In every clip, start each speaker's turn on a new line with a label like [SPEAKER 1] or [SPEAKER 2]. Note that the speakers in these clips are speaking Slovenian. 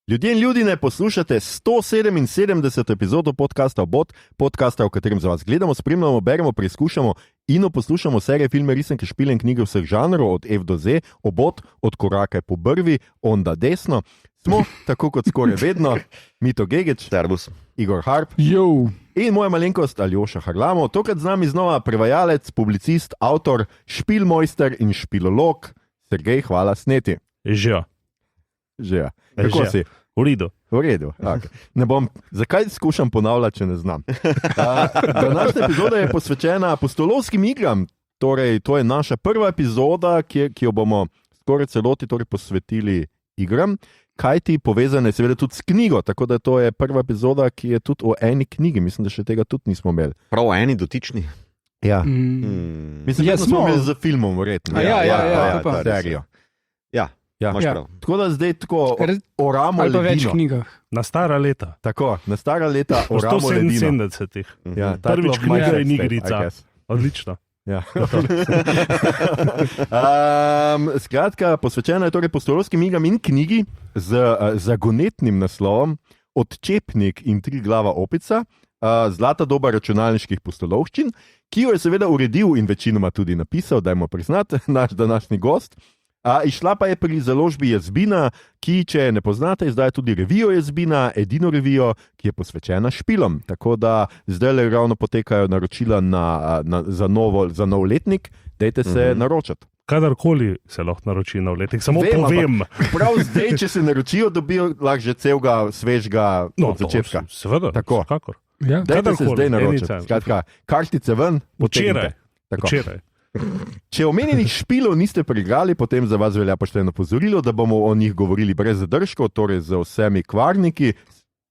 [SPEAKER 1] Ljudje in ljudje, poslušate 177. epizodo podcasta Obot, podcasta, v katerem za vas gledamo, spremljamo, beremo, preizkušamo in poslušamo serije, filme, risanke, špile in knjige vseh žanrov, od F do Z, Obot, od koraka po brvi, onda desno. Smo, tako kot skoraj vedno, Mito Gegič,
[SPEAKER 2] Servus,
[SPEAKER 1] Igor Harp
[SPEAKER 3] Yo.
[SPEAKER 1] in moja malenkost Aljoša Harlamo. Tokrat z nami znova prevajalec, publicist, avtor, špilmojster in špilolog Sergej Hvala Sneti.
[SPEAKER 4] Že.
[SPEAKER 1] Kako si?
[SPEAKER 4] V redu.
[SPEAKER 1] V redu. Okay. Ne bom, zakaj skušam ponavljati, če ne znam? Današnja epizoda je posvečena apostolovskim igram. Torej, to je naša prva epizoda, ki jo bomo skoraj celoti posvetili igram. Kaj ti povezane seveda tudi s knjigo, tako da to je prva epizoda, ki je tudi o eni knjigi. Mislim, da še tega tudi nismo imeli.
[SPEAKER 2] Prav o eni dotični.
[SPEAKER 1] Ja. Mislim, da smo imeli za filmom, verjetno.
[SPEAKER 3] Ja,
[SPEAKER 1] ta serijo.
[SPEAKER 2] Ja, imaš prav.
[SPEAKER 1] Tako da zdaj tako oramo
[SPEAKER 3] ali pa
[SPEAKER 1] ledino.
[SPEAKER 3] več knjigah.
[SPEAKER 4] Na stara leta.
[SPEAKER 1] Tako, na stara leta
[SPEAKER 4] Po
[SPEAKER 1] oramo ledino.
[SPEAKER 4] 177.
[SPEAKER 1] Ja,
[SPEAKER 4] Prvič
[SPEAKER 1] title of my
[SPEAKER 4] knjiga
[SPEAKER 1] sex
[SPEAKER 4] in
[SPEAKER 1] tape,
[SPEAKER 4] igrica.
[SPEAKER 1] I guess.
[SPEAKER 4] Odlično.
[SPEAKER 1] Ja. Skratka, posvečena je torej apostolovskim igram in knjigi z zagonetnim naslovom Odčepnik in tri glava opica, zlata doba računalniških pustolovščin, ki jo je seveda uredil in večinoma tudi napisal, dajmo priznati, naš današnji gost. Išla pa je pri založbi Jazbina, ki, če ne poznate, izdaja tudi revijo Jazbina, edino revijo, ki je posvečena špilom. Tako da zdaj ravno potekajo naročila za nov letnik, dajte se naročati.
[SPEAKER 4] Kadarkoli se lahko naroči nov letnik, samo povem.
[SPEAKER 1] Prav zdaj, če se naročijo, dobijo lahko že celega svežga od začetka.
[SPEAKER 4] Seveda,
[SPEAKER 1] tako.
[SPEAKER 4] Kakor.
[SPEAKER 3] Ja.
[SPEAKER 1] Dajte se zdaj naročiti.
[SPEAKER 4] anytime.
[SPEAKER 1] Skratka, kartice ven, potegnite.
[SPEAKER 4] Včeraj.
[SPEAKER 1] Če omenjenih špilov niste preigrali, potem za vas velja pošteno opozorilo, da bomo o njih govorili brez zadržkov, torej z vsemi kvarniki,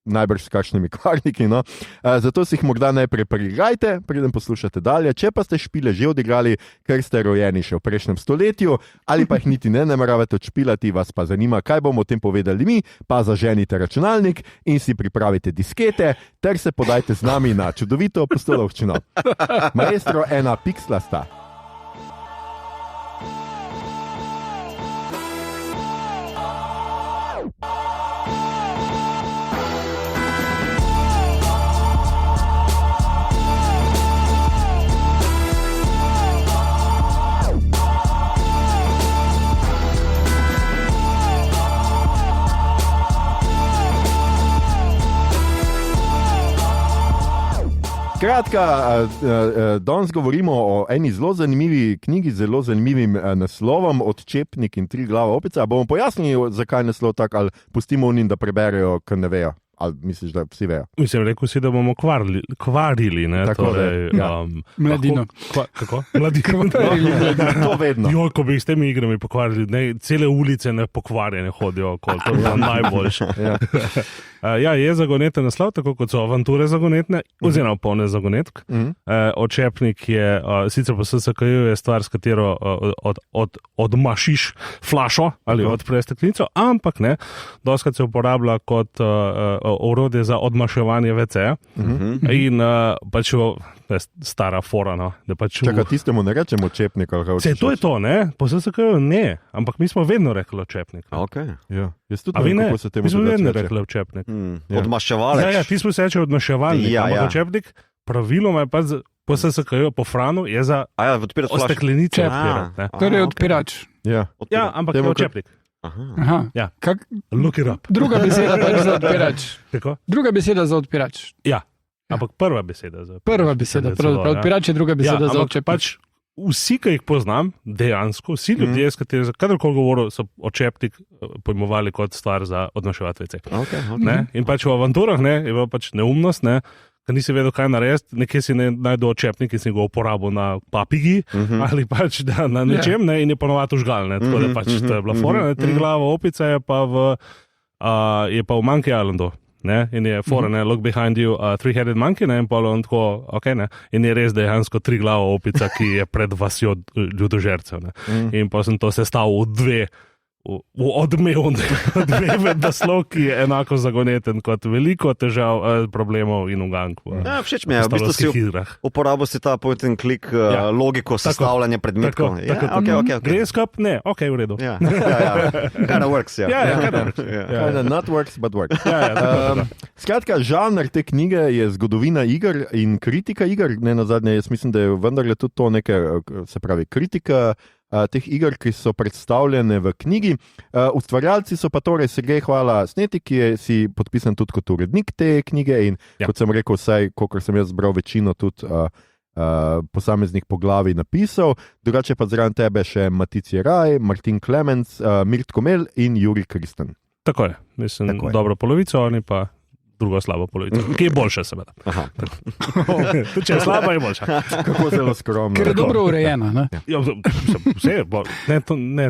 [SPEAKER 1] najbrž s kakšnimi kvarniki. No. Zato si jih morda najprej preigrajte, preden poslušate dalje. Če pa ste špile že odigrali, ker ste rojeni še v prejšnjem stoletju, ali pa jih niti ne nameravate odšpilati, vas pa zanima, kaj bomo o tem povedali mi, pa zaženite računalnik in si pripravite diskete, ter se podajte z nami na čudovito apostolovščino. Maestro, ena piksla sta. Skratka, danes govorimo o eni zelo zanimivi knjigi z zelo zanimivim naslovom Odčepnik in tri glava opica. Bomo pojasnili, zakaj je naslov tak, ali pustimo unim, da preberejo, ker ne vejo. Ali misliš, da vsi vejo?
[SPEAKER 4] Mislim, rekel si, da bomo kvarili, ne?
[SPEAKER 1] Tako
[SPEAKER 4] torej,
[SPEAKER 1] da, ja.
[SPEAKER 3] Mladino.
[SPEAKER 4] Kako? Mladino.
[SPEAKER 1] To vedno.
[SPEAKER 4] Jo, ko bi s temi igrami pokvarili, ne, cele ulice ne pokvarjene hodijo okoli, to je najboljše. Je zagoneten naslov, tako kot so avanture zagonetne, oziroma polne zagonetk. Odčepnik je, sicer po SSKJ je stvar, s katero odmašiš flašo ali odpreš steklenico, ampak ne, dostakrat se uporablja kot orodje za odmaševanje WC-ja in pač stara fora, no, da pač...
[SPEAKER 1] Čakaj, tistemu ne rečemo odčepnik, ali kaj?
[SPEAKER 4] To je to, ne? Po SSKJ ne, ampak mi smo vedno rekli odčepnik.
[SPEAKER 2] Okay.
[SPEAKER 1] Ja, jaz tudi
[SPEAKER 4] A vi ne?
[SPEAKER 1] kako se temu
[SPEAKER 4] Mi smo vedno
[SPEAKER 1] reče.
[SPEAKER 4] rekli odčepnik.
[SPEAKER 1] Ja.
[SPEAKER 2] Odmaševalec.
[SPEAKER 4] Ja, ti smo se reče odmaševalnik, ampak odčepnik praviloma je pa po SSKJ, po Franu, je za
[SPEAKER 2] odpirati flašo.
[SPEAKER 4] steklenice
[SPEAKER 2] A,
[SPEAKER 4] odpirati. ne.
[SPEAKER 3] Torej odpirač.
[SPEAKER 1] Ja.
[SPEAKER 4] Ja, ampak je
[SPEAKER 1] Temu,
[SPEAKER 4] odčepnik.
[SPEAKER 3] Aha.
[SPEAKER 4] Ja.
[SPEAKER 3] Kak,
[SPEAKER 4] Look it up.
[SPEAKER 3] druga beseda pač za odpirač.
[SPEAKER 4] Kako?
[SPEAKER 3] Druga beseda za odpirač.
[SPEAKER 4] Ja, ampak prva beseda. Za
[SPEAKER 3] Prva beseda,
[SPEAKER 4] celo,
[SPEAKER 3] prav, odpirač je druga beseda za
[SPEAKER 4] ampak
[SPEAKER 3] odčepnik.
[SPEAKER 4] pač vsi, ki jih poznam, dejansko, vsi ljudje, s katerimi kadarkoli govoril, so odčepnik pojmovali kot stvar za odmaševati WC.
[SPEAKER 2] Okay.
[SPEAKER 4] In pač v avanturah je bila pač neumnost, ker nisi vedel, kaj narediti, nekje si najdel odčepnik in si ga uporabil na papigi ali pač na nečem, in je ponovadi užgal. Tako da pač to je bila fora. Tri glava opica je pa v Monkey Islandu. Ne? In je fora, look behind you, three-headed monkey, ne? In pa on tako, ne? In je res dejansko tri glava opica, ki je pred vasjo ljudožercev. In pa sem to sestavil v odmeven naslov, ki je enako zagoneten kot veliko težav, problemov in ugank.
[SPEAKER 2] Ja, všeč mi je, v bistvu si uporabil si ta point and click logiko sestavljanja predmetkov.
[SPEAKER 4] Okay. Gre skop? Ne, ok, v redu.
[SPEAKER 2] Ja. Kinda works, ja.
[SPEAKER 1] Kinda not works, but works. Skratka, žanr te knjige je zgodovina iger in kritika iger. Ne nazadnje, jaz mislim, da je vendarle tudi to nekaj, se pravi, kritika teh iger, ki so predstavljene v knjigi. Ustvarjalci so pa torej Sergej Hvala Sneti, ki je si podpisan tudi kot urednik te knjige in kot sem rekel, vsaj, kolikor sem jaz zbral večino tudi posameznih poglavij napisal. Drugače pa zraven tebe še Matici Raj, Martin Klemens, Mirt Komel in Jurij Kristen.
[SPEAKER 4] Tako je, mislim, dobro polovico, oni pa drugo slabo polovico, ki je boljša seveda. Če je slaba, je boljša.
[SPEAKER 1] Kako zelo skromno.
[SPEAKER 3] Ker je dobro urejena. Ne?
[SPEAKER 4] Ja,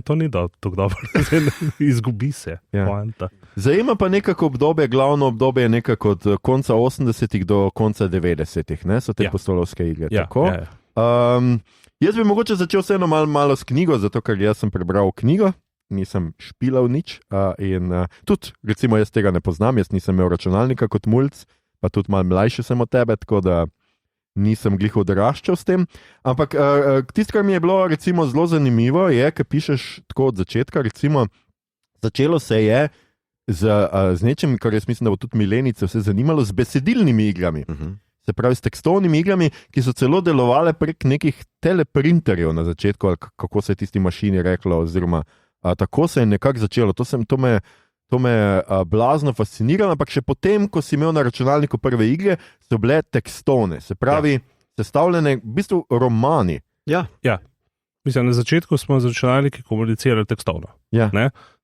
[SPEAKER 4] to ni tako dobro. Izgubi se.
[SPEAKER 1] Zajema pa nekako obdobje, glavno obdobje je nekako od konca 80-ih do konca 90-ih, ne? So te postolovske igre. Jaz bi mogoče začel vseeno malo s knjigo, zato ker jaz sem prebral knjigo. Nisem špilal nič in tudi, recimo, jaz tega ne poznam, jaz nisem imel računalnika kot mulc, pa tudi malo mlajši sem od tebe, tako da nisem glih odraščal s tem. Ampak tisto, kar mi je bilo recimo zelo zanimivo, je, ker pišeš tako od začetka, recimo, začelo se je z nečim, kar jaz mislim, da bo tudi milenice vse zanimalo, z besedilnimi igrami. Se pravi, s tekstovnimi igrami, ki so celo delovale prek nekih teleprinterjev na začetku, ali kako se je tisti mašini reklo, oziroma tako se je nekako začelo. To me blazno fasciniralo, ampak še potem, ko si imel na računalniku prve igre, so bile tekstovne, se pravi, sestavljene v bistvu romani.
[SPEAKER 4] Ja. Mislim, na začetku smo z računalniki komunicirali tekstovno.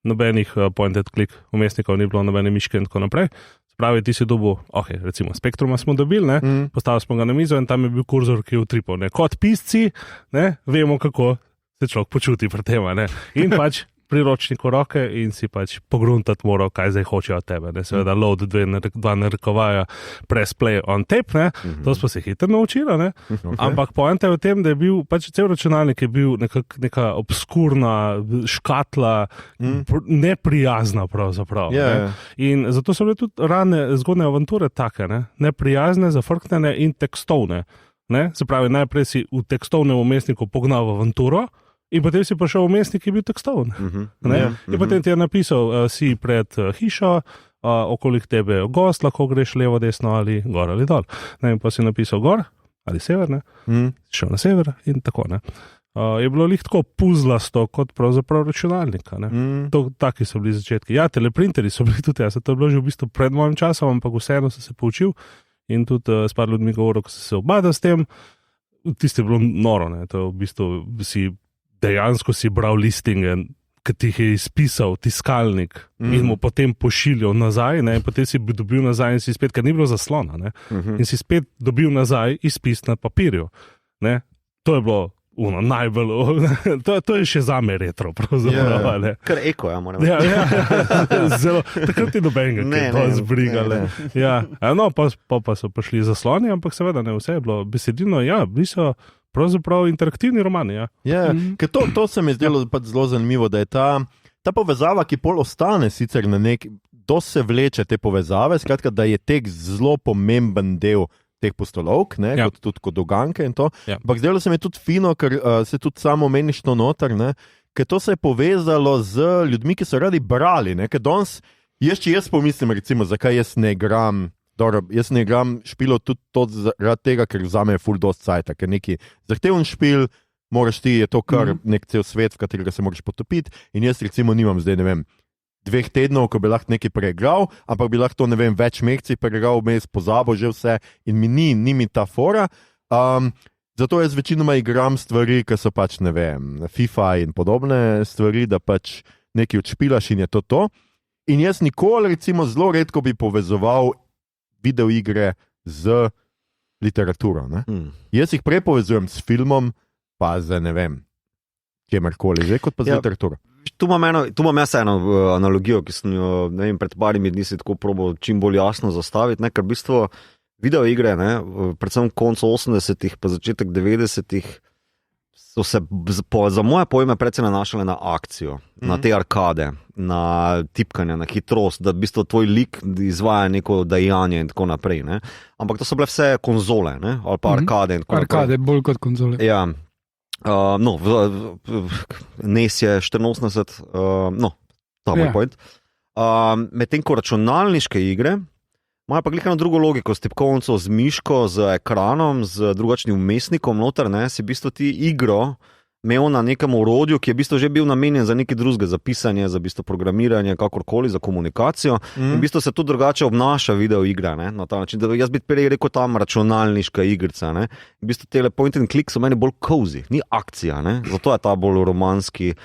[SPEAKER 4] Nobenih point-and click umestnikov ni bilo, nobene miške in tako naprej. Spravi, ti si dobil, recimo Spektruma smo dobili, postavili smo ga na mizo in tam je bil kurzor, ki je utripal. Kot pisci, vemo, kako se človek počuti pri tem. In pač priročnik v roke in si pač pogruntati moral, kaj zdaj hoče od tebe. Seveda load 2 narekovaja press play on tape, to smo se hitro naučili, ampak poanta je v tem, da je bil pač cel računalnik je bil neka obskurna škatla, neprijazna pravzaprav. In zato so bile tudi rane zgodne avanture take, neprijazne, zafrknjene in tekstovne. Se pravi, najprej si v tekstovnem umestniku pognal avanturo, in potem si prišel v umestnik, ki je bil tekstovn. In potem ti je napisal, si pred hišo, okoli tebe je gost, lahko greš levo, desno ali gor ali dol. In pa si napisal gor ali sever, šel na sever in tako. Je bilo lih tako puzlasto, kot pravzaprav računalnika. Taki so bili začetki. Ja, teleprinterji so bili tudi, to je bilo že v bistvu pred mojim časom, ampak vseeno sem se poučil in tudi s par ljudmi govoril, ko se obadal s tem, tisti je bilo noro, to je v bistvu dejansko si bral listinge, ki ti jih je izpisal tiskalnik in mu potem pošiljal nazaj, in potem si dobil nazaj in si spet, ker ni bilo zaslona, in si spet dobil nazaj izpis na papirju. To je bilo najbolj, to je še zame retro, pravzaprav.
[SPEAKER 2] Kar eko, moram
[SPEAKER 4] reči. Zelo, takrat ti dobenega, ki je to zbrigale. Pa so prišli zasloni, ampak seveda ne vse je bilo besedilno, bili so pravzaprav interaktivni romani.
[SPEAKER 1] Ker to se mi je zdelo zelo zanimivo, da je ta povezava, ki pol ostane sicer na nek, dosti se vleče te povezave, skratka, da je tekst zelo pomemben del teh postolovk, tudi kot uganke in to. Ampak zdelo se mi je tudi fino, ker se tudi samo omeniš to noter, ker to se je povezalo z ljudmi, ki so radi brali, ker danes, jaz pomislim recimo, zakaj jaz ne igram špilov tudi zaradi tega, ker vzame ful dost cajta, ker neki zahteven špil, moraš ti, je to kar nek cel svet, v katerega se moraš potopiti in jaz recimo nimam zdaj, 2 tednov, ko bi lahko nekaj preigral, ampak bi lahko to, več mesecev preigral, vmes pozabo že vse in ni mi ta fora. Zato jaz večinoma igram stvari, ki so pač, FIFA in podobne stvari, da pač nekaj odšpilaš in je to. In jaz nikoli, recimo, zelo redko bi povezoval videoigre z literaturo. Jaz jih prej povezujem s filmom, pa z kjemerkoli, že kot pa z literaturo.
[SPEAKER 2] Tu imam jaz eno analogijo, ki sem jo pred parimi dni si tako probal čim bolj jasno zastaviti, ker v bistvu videoigre, predvsem koncu 80-ih pa začetek 90-ih so se za moje pojme predvsem nanašale na akcijo, na te arkade, na tipkanje, na hitrost, da v bistvu tvoj lik izvaja neko dejanje in tako naprej. Ne? Ampak to so bile vse konzole, ne? Ali pa arkade in tako naprej.
[SPEAKER 3] Arkade, bolj kot konzole.
[SPEAKER 2] Ja. NES je 84, ta moj point. Medtem ko računalniške igre imajo pa glikano drugo logiko, s tipkovnico, z miško, z ekranom, z drugačnim vmesnikom noter, ne, si v bistvu ti igro imel na nekem orodju, ki je v bistvu že bil namenjen za nekaj drugega, za pisanje, za v bistvu programiranje, kakorkoli, za komunikacijo. In v bistvu se tudi drugače obnaša video igra, ne, na ta način. Da jaz bi prej rekel tam računalniška igrica, ne. V bistvu tele point and click so meni bolj cozy, ni akcija, ne. Zato je ta bolj romanski,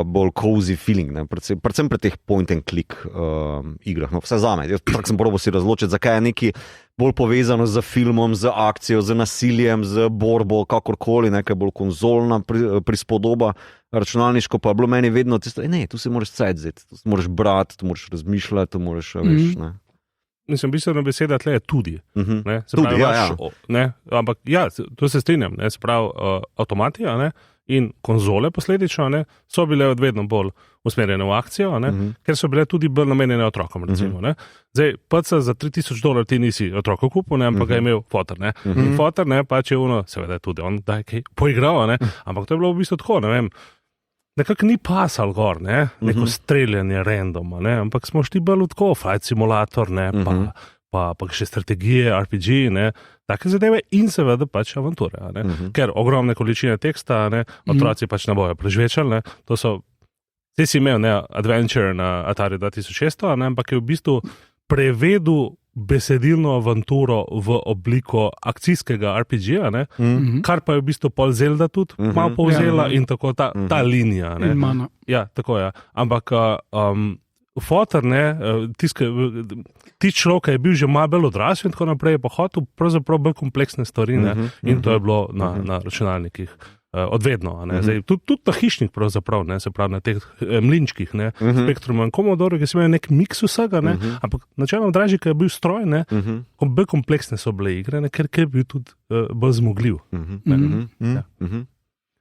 [SPEAKER 2] bolj cozy feeling, ne? Predvsem pri teh point and click igrah. No, vse zame. Tako sem probal si razločiti, zakaj je neki bolj povezano z filmom, z akcijo, z nasiljem, z borbo, kakorkoli, nekaj bolj konzolna prispodoba. Računalniško pa je bilo meni vedno tisto, ne, tu se moraš cedziti, tu se moraš brati, tu moraš razmišljati, tu moraš, veš, ne.
[SPEAKER 4] Mislim, bistvena beseda tle je tudi. Ne? Se
[SPEAKER 2] Tudi,
[SPEAKER 4] pravi, ne? Ampak ja, to se strinjam, ne? Se pravi, avtomatija, ne? In konzole posledično, ne, so bile vedno bolj usmerjene v akcijo, ne, ker so bile tudi bolj namenjene otrokom, recimo, ne. Zdaj, PC za $3000 ti nisi otroko kupil, ne, ampak ga je imel foter, ne. In foter, ne, pač je ono, seveda tudi on daj kaj poigral, ne, ampak to je bilo v bistvu tako, ne vem, nekako ni pasal gor, ne, neko streljanje randoma, ne, ampak smo šli bolj tako, Flight Simulator, ne, pa še strategije, RPG, ne, take zadeve in seveda pač avanture, ne, ker ogromne količine teksta, ne, otroci pač ne bojo prežvečali, ne, to so, si imel, ne, Adventure na Atari 2600, ne, ampak je v bistvu prevedel besedilno avanturo v obliko akcijskega RPG-ja, ne, kar pa je v bistvu pol Zelda tudi malo povzela in tako ta linija, ne. Ja, tako je, ampak foter, ne, ti človek je bil že malo bolj odrasel in tako naprej, je pa hotel pravzaprav bolj kompleksne stvari, ne, in to je bilo na računalnikih odvedno, ne, zdaj, tudi na hišnih pravzaprav, ne, se pravi na teh mlinčkih, ne, Spektrum in Commodore, ki so imeli nek miks vsega, ne, ampak načelno dražji, ki je bil stroj, ne, bolj kompleksne so bile igre, ne, ker je bil tudi bolj zmogljiv.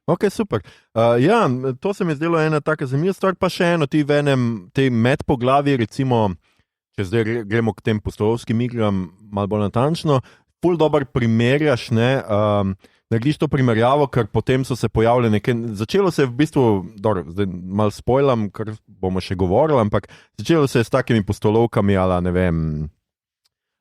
[SPEAKER 1] Ok, super. Ja, to se mi je zdelo ena taka zanimiva stvar, pa še eno, ti v enem tej medpoglavi, recimo, če zdaj gremo k tem pustolovskim igram malo bolj natančno, ful dober primerjaš, ne, narediš to primerjavo, ker potem so se pojavile začelo se v bistvu, zdaj malo spoilam, ker bomo še govorili, ampak začelo se je s takimi pustolovkami, ali ne vem,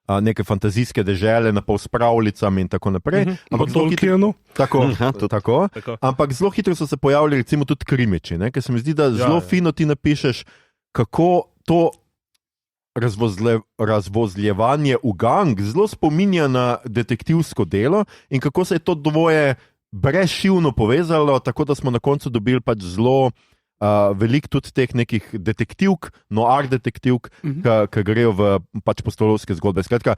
[SPEAKER 1] neke fantazijske dežele, napol s pravljicami in tako naprej. Ampak zelo hitro, tako. Ampak zelo hitro so se pojavili recimo tudi krimiči, ne? Ker se mi zdi, da zelo fino ti napišeš, kako to razvozljevanje v gang zelo spominja na detektivsko delo in kako se je to dvoje brezšivno povezalo, tako da smo na koncu dobili pač zelo veliko tudi teh nekih detektivk, noir detektivk, ki grejo v pač pustolovske zgodbe. Skratka,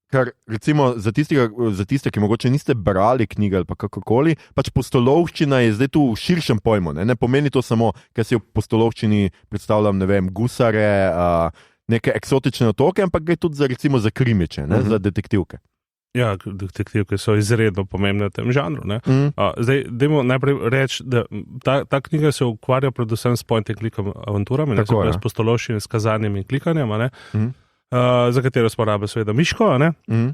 [SPEAKER 1] ker recimo za tiste, ki mogoče niste brali knjige ali pa kakokoli, pač pustolovščina je zdaj tu v širšem pojmu. Ne pomeni to samo, ker si v pustolovščini predstavljam, ne vem, gusare, neke eksotične otoke, ampak gre tudi recimo za krimiče, ne, za detektivke.
[SPEAKER 4] Ja, detektivke so izredno pomembne v tem žanru. Ne? Zdaj, dajmo najprej reči, da ta knjiga se ukvarja predvsem s point and click avanturami, ne, s pustolovščini, s kazanjem in klikanjem, ne? Za katero smo rabili seveda miško, ne?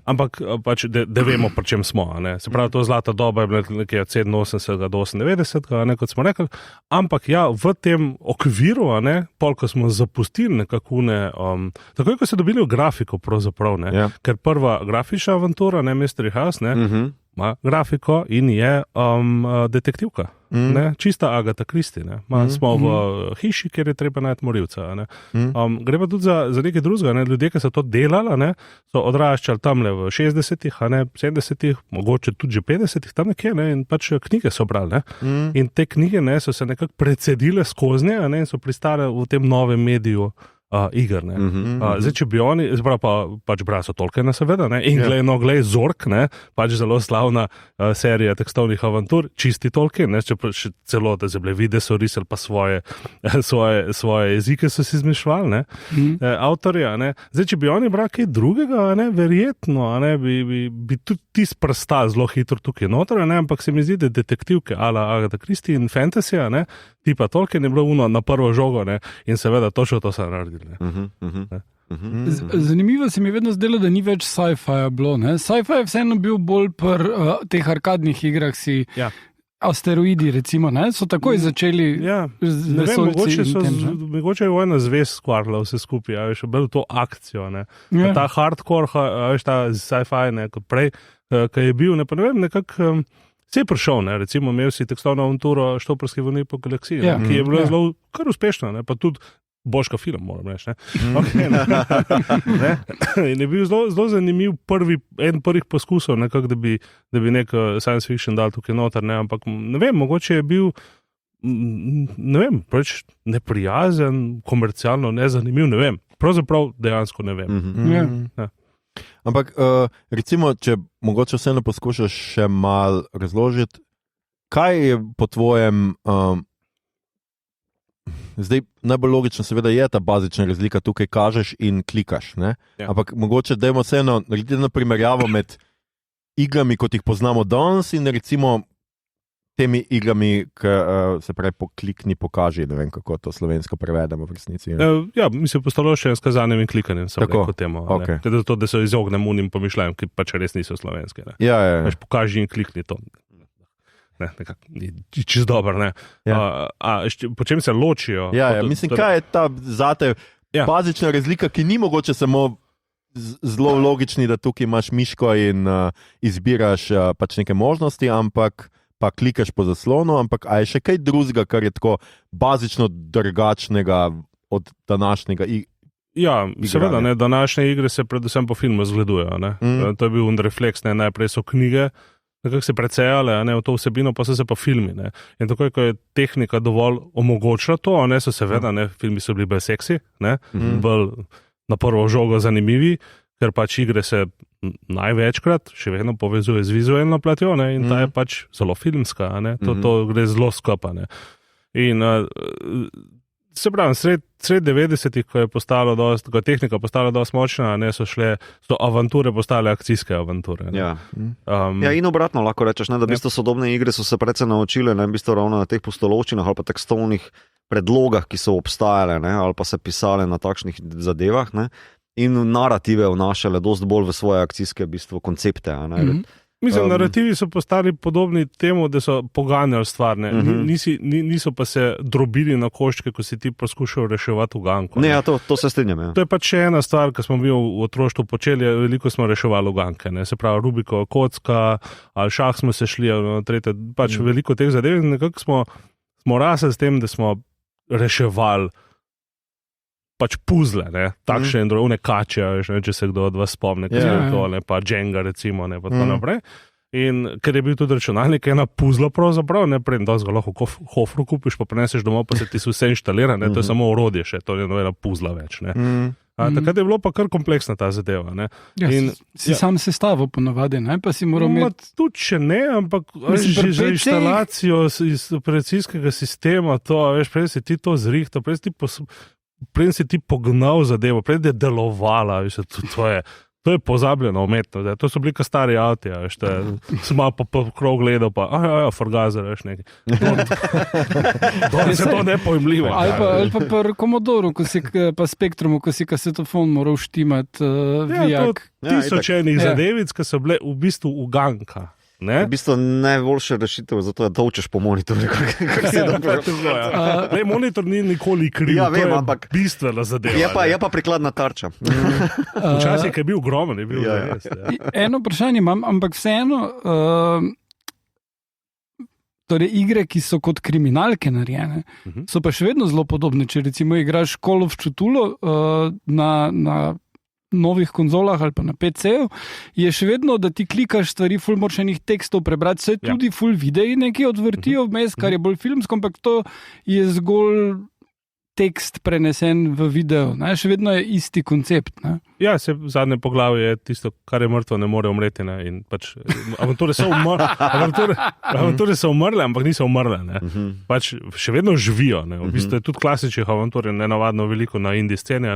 [SPEAKER 4] Ampak pač, da vemo, pri čem smo. Ne? Se pravi, to zlata doba je bila nekaj od 87 do 98, ne, kot smo rekli, ampak ja, v tem okviru, ne, pol, ko smo zapustili nekako takoj, ko so dobili v grafiko pravzaprav, ne, ker prva grafična avantura, ne, Mystery House, ne, ima grafiko in je detektivka. Ne, čista Agatha Christie, ne. Smo v hiši, kjer je treba najti morilca. Ne. Gre pa tudi za nekaj drugega. Ne. Ljudje, ki so to delali, ne, so odraščali tamle v 60-ih, 70-ih, mogoče tudi že 50-ih, tam nekje, ne, in pač knjige so brali. Ne. In te knjige, ne, so se nekako precedile skoznje, ne, in so pristale v tem novem mediju iger. Zdaj, če bi oni, pač braso Tolkiena seveda, in glej Zork, pač zelo slavna serija tekstovnih avantur, čisti Tolkien, če pa še celo, da se bile vide, so risali pa svoje jezike so si izmišljali, avtorja. Zdaj, če bi oni brali kaj drugega, verjetno, bi tudi ti sprstali zelo hitro tukaj noter, ampak se mi zdi, da detektivke ala Agatha Christie in fantasy, tipa Tolkien je bilo na prvo žogo, in seveda točno to so naredili.
[SPEAKER 3] Zanimivo se mi je vedno zdelo, da ni več sci-fi bilo. Sci-fi je vseeno bil bolj pri teh arkadnih igrah asteroidi, recimo, so takoj začeli z vesoljci.
[SPEAKER 4] Mogoče je vojna zvez skvarila vse skupaj, še bolj to akcijo. Ta hardcore, ta sci-fi, kot prej, ki je bil, ne vem, nekako se je prišel, recimo imel si tekstovno avanturo Štoprski vojni po galaksiji, ki je bila zelo kar uspešna, pa tudi božka film, moram reči. In je bil zelo zanimiv eden prvih poskusov, nekako, da bi nek science fiction dal tukaj noter, ampak ne vem, mogoče je bil preveč neprijazen, komercialno nezanimiv, ne vem. Pravzaprav dejansko ne vem.
[SPEAKER 1] Ampak, recimo, če mogoče vseeno poskušaš še malo razložiti, kaj je po tvojem, zdaj najbolj logično seveda je ta bazična razlika, tukaj kažeš in klikaš, ampak mogoče dajmo vseeno narediti eno primerjavo med igrami, kot jih poznamo danes in recimo temi igrami, se pravi poklikni, pokaži, ne vem, kako to slovensko prevedemo v resnici.
[SPEAKER 4] Mislim, postalo še s kazanjem in klikanjem, sem rekel temu.
[SPEAKER 1] Okay.
[SPEAKER 4] To, da se izognem unim pomišljajem, ki pač res niso slovenske. Pokaži in klikni to. Nekako, čist dobro, po čem se ločijo?
[SPEAKER 1] Mislim, kaj je ta zate bazična razlika, ki ni mogoče samo zelo logični, da tukaj imaš miško in izbiraš pač neke možnosti, ampak pa klikaš po zaslonu, ampak a je še kaj drugega, kar je tako bazično drugačnega od današnjega
[SPEAKER 4] seveda, današnje igre se predvsem po filmu zgledujejo. To je bil refleks, najprej so knjige, nekako se precejale, v to vsebino, pa so se pa filmi. In tako, ko je tehnika dovolj omogočila to, so seveda, filmi so bili bolj seksi, bolj na prvo žogo zanimivi, ker pač igre se največkrat še vedno povezuje z vizualno platjo, in ta je pač zelo filmska, to gre zelo skupaj. In se pravi, sred 90-ih, ko je tehnika postala dosti močna, so avanture postale akcijske avanture.
[SPEAKER 2] In obratno lahko rečeš, da v bistvu sodobne igre so se predvsem naučile, v bistvu ravno na teh pustolovščinah ali pa tekstovnih predlogah, ki so obstajale, ali pa se pisale na takšnih zadevah, in narative vnašale dosti bolj v svoje akcijske koncepte.
[SPEAKER 4] Mislim, narativi so postali podobni temu, da so poganjali stvar, niso pa se drobili na koščke, ko si ti poskušal reševati uganko.
[SPEAKER 2] To se strinjam.
[SPEAKER 4] To je pač še ena stvar, ki smo mi v otroštvu počeli, veliko smo reševali uganke, se pravi Rubikova kocka, ali šah smo se šli, pač veliko teh zadev, in nekako smo rasli s tem, da smo reševali pač puzle, takšne in druge kače, če se kdo od vas spomne, pa Jenga recimo, pa tako naprej. In ker je bil tudi računalnik, ena puzla pravzaprav, preden da ga lahko hofru kupiš, pa prineseš domov, pa se ti vse inštalira, to je samo orodje še, to je ena puzla več. Takrat je bilo pa kar kompleksna ta zadeva.
[SPEAKER 3] Si sam sestavil ponavadi, pa si moral imeti...
[SPEAKER 4] Tudi še ne, ampak za inštalacijo iz operacijskega sistema, prej si ti to zrihtal, prej si ti pognal zadevo, prej je delovala, to je pozabljeno umetno, to so bili ka stari avti, sem malo po krog gledal, pa forgazer, nekaj. Se to nepojmljivo.
[SPEAKER 3] Ali pa pri Commodoru, pa Spektrumu, ko si kasetofon moral štimati vijak.
[SPEAKER 4] Tisočenih zadevic, ki so bile v bistvu uganka.
[SPEAKER 2] V bistvu najboljša rešitev je zato, da točeš po monitorju.
[SPEAKER 4] Monitor ni nikoli kriv, to je bistvena zadeva.
[SPEAKER 2] Je pa prikladna tarča.
[SPEAKER 4] Včasih je bil ogromen, je bil res.
[SPEAKER 3] Eno vprašanje imam, ampak vseeno, torej igre, ki so kot kriminalke narejene, so pa še vedno zelo podobne. Če recimo igraš Call of Cthulhu na novih konzolah ali pa na PC-ju, je še vedno, da ti klikaš stvari, ful moraš enih tekstov prebrati, se tudi ful videi nekaj odvrtijo vmes, kar je bolj filmsko, ampak to je zgolj tekst prenesen v video, ne? Še vedno je isti koncept. Ne?
[SPEAKER 4] Ja, zadnje poglavje je tisto, kar je mrtvo, ne more umreti. Ne? In pač, avanture so umrle, ampak niso umrle. Pač še vedno živijo. Ne? V bistvu je tudi klasičnih avantur, nenavadno veliko na indie sceni.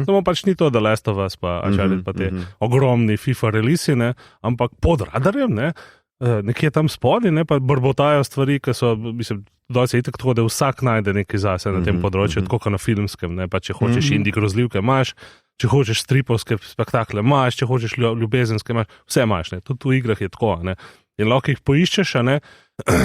[SPEAKER 4] Samo pač ni to, da Last of Us pa te ogromni FIFA release, ampak pod radarjem, nekje tam spodaj, pa brbotajo stvari, ki so, mislim, dosti je tako, da vsak najde nekaj zase na tem področju, tako kot na filmskem, pa če hočeš indie grozljivke, imaš, če hočeš stripovske spektakle, imaš, če hočeš ljubezenske, imaš, vse imaš, tudi v igrah je tako, in lahko jih poiščeš,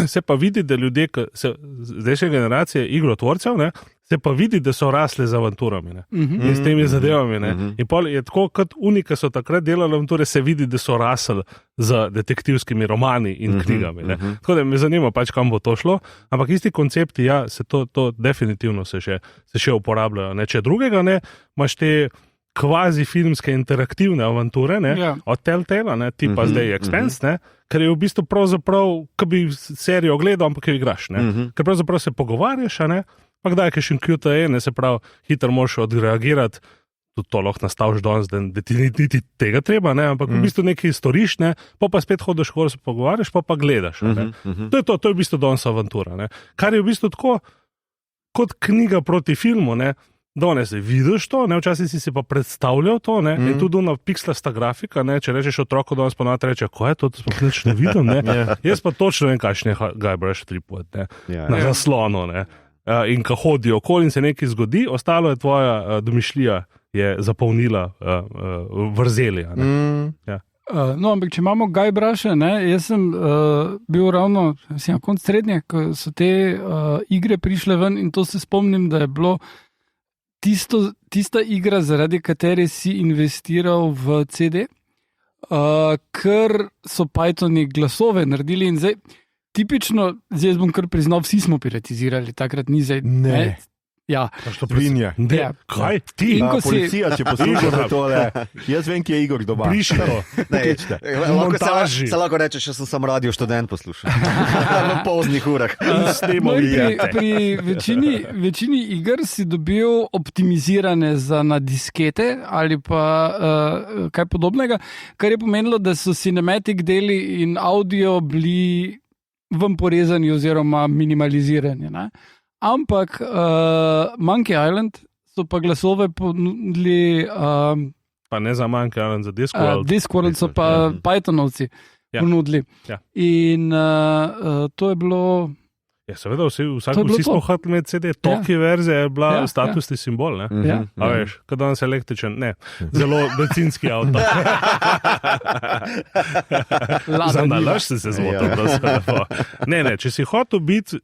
[SPEAKER 4] se pa vidi, da ljudje, zdajšnje generacije igrotvorcev, se pa vidi, da so rasli z avanturami in s temi zadevami. In pol je tako, kot ki so takrat delali avanture, se vidi, da so rasli z detektivskimi romani in knjigami. Tako da me zanima pač, kam bo to šlo, ampak isti koncepti, ja, se to definitivno se še uporabljajo. Če drugega imaš te kvazi filmske interaktivne avanture, od Telltale, tipa zdaj Expanse, ker je v bistvu pravzaprav, ko bi serijo gledal, ampak jo igraš, ker pravzaprav se pogovarjaš, pa kdaj je kakšen QTE, se pravi, hitro moraš odreagirati, tudi to lahko nastaviš danes, da ti niti tega treba, ampak v bistvu nekaj storiš, pa spet hodiš, ko se pogovarjaš, pa gledaš. To je v bistvu danes avantura, kar je v bistvu tako, kot knjiga proti filmu, danes vidiš to, včasih si pa predstavljal to, in tudi na pixelasta grafika, če rečeš otroku, danes ponovno reče, ko je to, da sploh nič ne vidim, jaz pa točno vem, kakšne Guybrush Threepwood, na zaslonu, in ko hodijo okoli in se nekaj zgodi, ostalo je tvoja domišljija, je zapolnila vrzeli.
[SPEAKER 3] No, ampak če imamo Guybrush'e, jaz sem bil ravno na koncu srednje, ko so te igre prišle ven in to se spomnim, da je bilo tista igra, zaradi katere si investiral v CD, ker so Pythoni glasove naredili in zdaj, tipično, zdaj bom kar priznal, vsi smo piratizirali, takrat ni zdaj. Ne. Ja.
[SPEAKER 1] Vinje.
[SPEAKER 4] Kaj ti?
[SPEAKER 1] Policija, če poslušate tole, jaz vem, kje je Igor doma.
[SPEAKER 4] Prišli to.
[SPEAKER 2] Se lahko reče, če sem samo radio študent poslušal. V poznih urah.
[SPEAKER 3] Pri večini iger si dobil optimizirane na diskete ali pa kaj podobnega, kar je pomenilo, da so cinematic deli in audio bili ven porezani oziroma minimalizirani. Ampak Monkey Island so pa glasove ponudili.
[SPEAKER 4] Pa ne za Monkey Island, za Discworld.
[SPEAKER 3] Discworld so pa Pythonovci ponudili.
[SPEAKER 4] Ja.
[SPEAKER 3] In to je bilo.
[SPEAKER 4] Ja, seveda, vsi smo hoteli imeti CD, toki verzija je bila statusni simbol. A veš, kad danes električen, ne, zelo bencinski avto. Za nalaž si se zmotil. Ne, če si hotel biti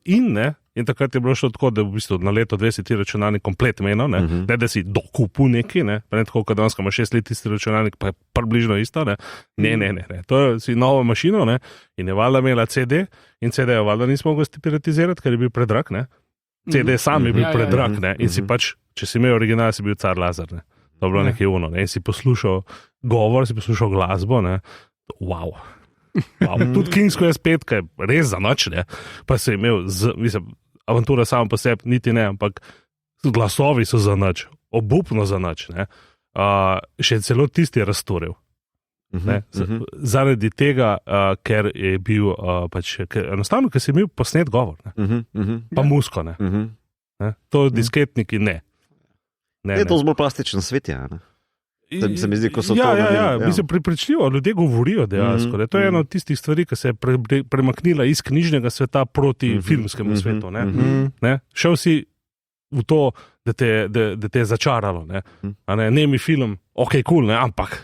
[SPEAKER 4] in takrat je bilo šlo tako, da v bistvu na leto 20 ti računalnik komplet menil, ne, da si dokupil neki, pa ne tako, kad danes ima 6 let isti računalnik, pa je približno isto, ne. To je si novo mašino, ne, in je valjda imela CD, in CD je valjda nismo mogli piratizirati, ker je bil predrag, ne. CD sam je bil predrag, ne, in si pač, če si imel original, si bil car Lazar, ne. To je bilo nekaj uno, ne, in si poslušal govor, si poslušal glasbo, ne, wow. Tudi Kingsko S5, ki je res za noč, ne, pa si imel, mislim, avantura sama po sebi, niti ne, ampak glasovi so za noč, obupno za noč, ne. Še celo tisti je razturil. Zaradi tega, ker je bil enostavno, ker si imel posnet govor, pa musko, ne. To disketniki ne.
[SPEAKER 2] Je to zelo plastičen svet, ja. Se mi zdi, ko so to naredili.
[SPEAKER 4] Mislim, prepričljivo, ljudje govorijo dejansko. To je ena od tistih stvari, ki se je premaknila iz knjižnega sveta proti filmskemu svetu. Šel si v to, da te je začaralo. Nemi film, ok, cool, ampak,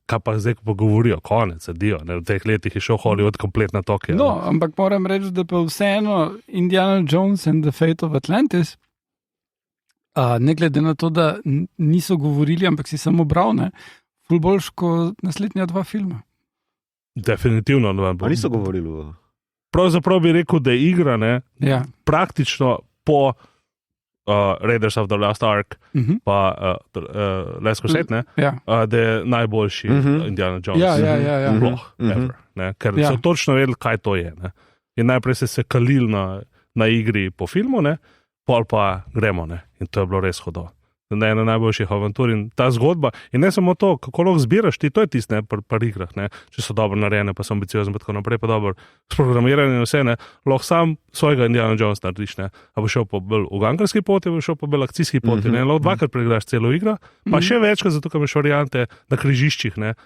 [SPEAKER 4] kaj pa zdaj, ko govorijo, konec, adijo. V teh letih je šel Hollywood kompletna Tokio.
[SPEAKER 3] No, ampak moram reči, da pa vseeno Indiana Jones and the Fate of Atlantis, ne glede na to, da niso govorili, ampak si samo bral, ful boljš kot naslednja 2 filma.
[SPEAKER 4] Definitivno.
[SPEAKER 2] Niso govorili.
[SPEAKER 4] Pravzaprav bi rekel, da je igra, praktično po Raiders of the Lost Ark, pa Last Crusade, da je najboljši Indiana Jones. Ker so točno vedeli, kaj to je. In najprej se kalili na igri po filmu, pol pa gremo, ne. In to je bilo res hudo. Ena najboljših avantur in ta zgodba. In ne samo to, kako lahko zbiraš ti, to je tisto, ne, pri igrah, ne, če so dobro narejene, pa so ambiciozne, pa tako naprej, pa dobro sprogramirane in vse, ne, lahko sam svojega Indiana Jones narediš, ne, a bo šel po bolj ugankarski poti, bo šel po bolj akcijski poti, ne, lahko dvakrat preigraš celo igro, pa še večkrat, zato ker imaš variante na križiščih, ne,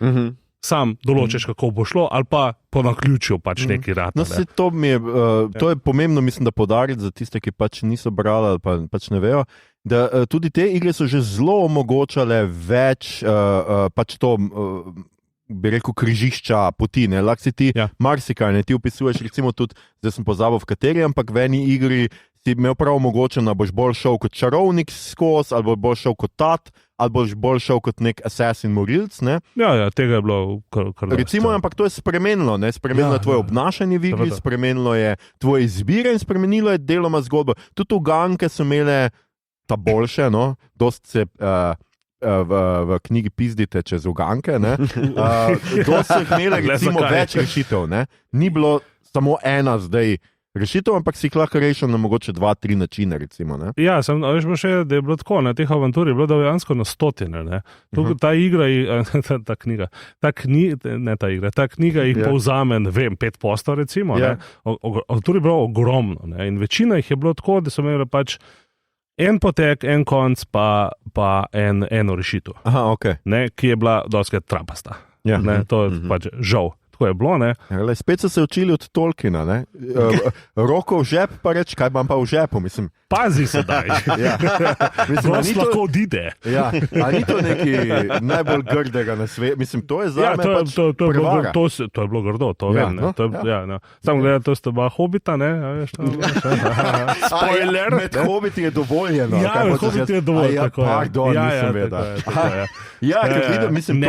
[SPEAKER 4] sam določiš, kako bo šlo, ali pa po naključju pač neki rad.
[SPEAKER 1] No, se to mi je, to je pomembno, mislim, da podariti za tiste, ki pač niso brali ali pa pač ne vejo, da tudi te igre so že zelo omogočale več pač to, bi rekel, križišča poti, ne, lahko si ti marsikaj, ne, ti opisuješ, recimo tudi, zdaj sem pozabil v kateri, ampak v eni igri si imel prav omogočeno, da boš bolj šel kot čarovnik skozi, ali boš šel kot tat, ali boš bolj šel kot nek assassin morilc, ne.
[SPEAKER 4] Ja, tega je bilo kar
[SPEAKER 1] recimo, ampak to je spremenilo, ne, spremenilo je tvoje obnašanje v igri, spremenilo je tvoje izbire in spremenilo je deloma zgodbo. Tudi uganke so imele ta boljše, no, dost se v knjigi pizdite čez uganke, ne, dost so imele recimo več rešitev, ne, ni bilo samo ena zdaj rešitev, ampak si jih lahko rešil na mogoče 2-3 načine, recimo, ne.
[SPEAKER 4] Ja, veš pa še, da je bilo tako, na teh avantur je bilo dejansko na stotine, ne. Ta igra, ta knjiga jih povzame, ne vem, 5% recimo, ne. Avantur je bilo ogromno, ne, in večina jih je bilo tako, da so imeli pač en potek, en konc, pa eno rešitev.
[SPEAKER 1] Aha, okay.
[SPEAKER 4] Ne, ki je bila dostikrat trapasta.
[SPEAKER 1] Ja.
[SPEAKER 4] Ne, to je pač žal. Tako je bilo, ne.
[SPEAKER 1] Ja, spet so se učili od Tolkiena, ne. Roko v žep, pa reč, kaj imam pa v žepu, mislim.
[SPEAKER 4] Pazi se daj.
[SPEAKER 1] Ja. Mislim,
[SPEAKER 4] prost lahko odide.
[SPEAKER 1] Ja, a ni to nekaj najbolj grdega na svetu? Mislim, to je zame pač prevara.
[SPEAKER 4] To je bilo grdo, to vem.
[SPEAKER 1] No,
[SPEAKER 4] Samo gledaj, to sta dva hobita, ne. Spoiler.
[SPEAKER 1] Med hobiti je dovoljeno.
[SPEAKER 4] Ja, med hobiti je dovoljeno.
[SPEAKER 1] Pardon, nisem vedel. Ja, ker vidim, mislim,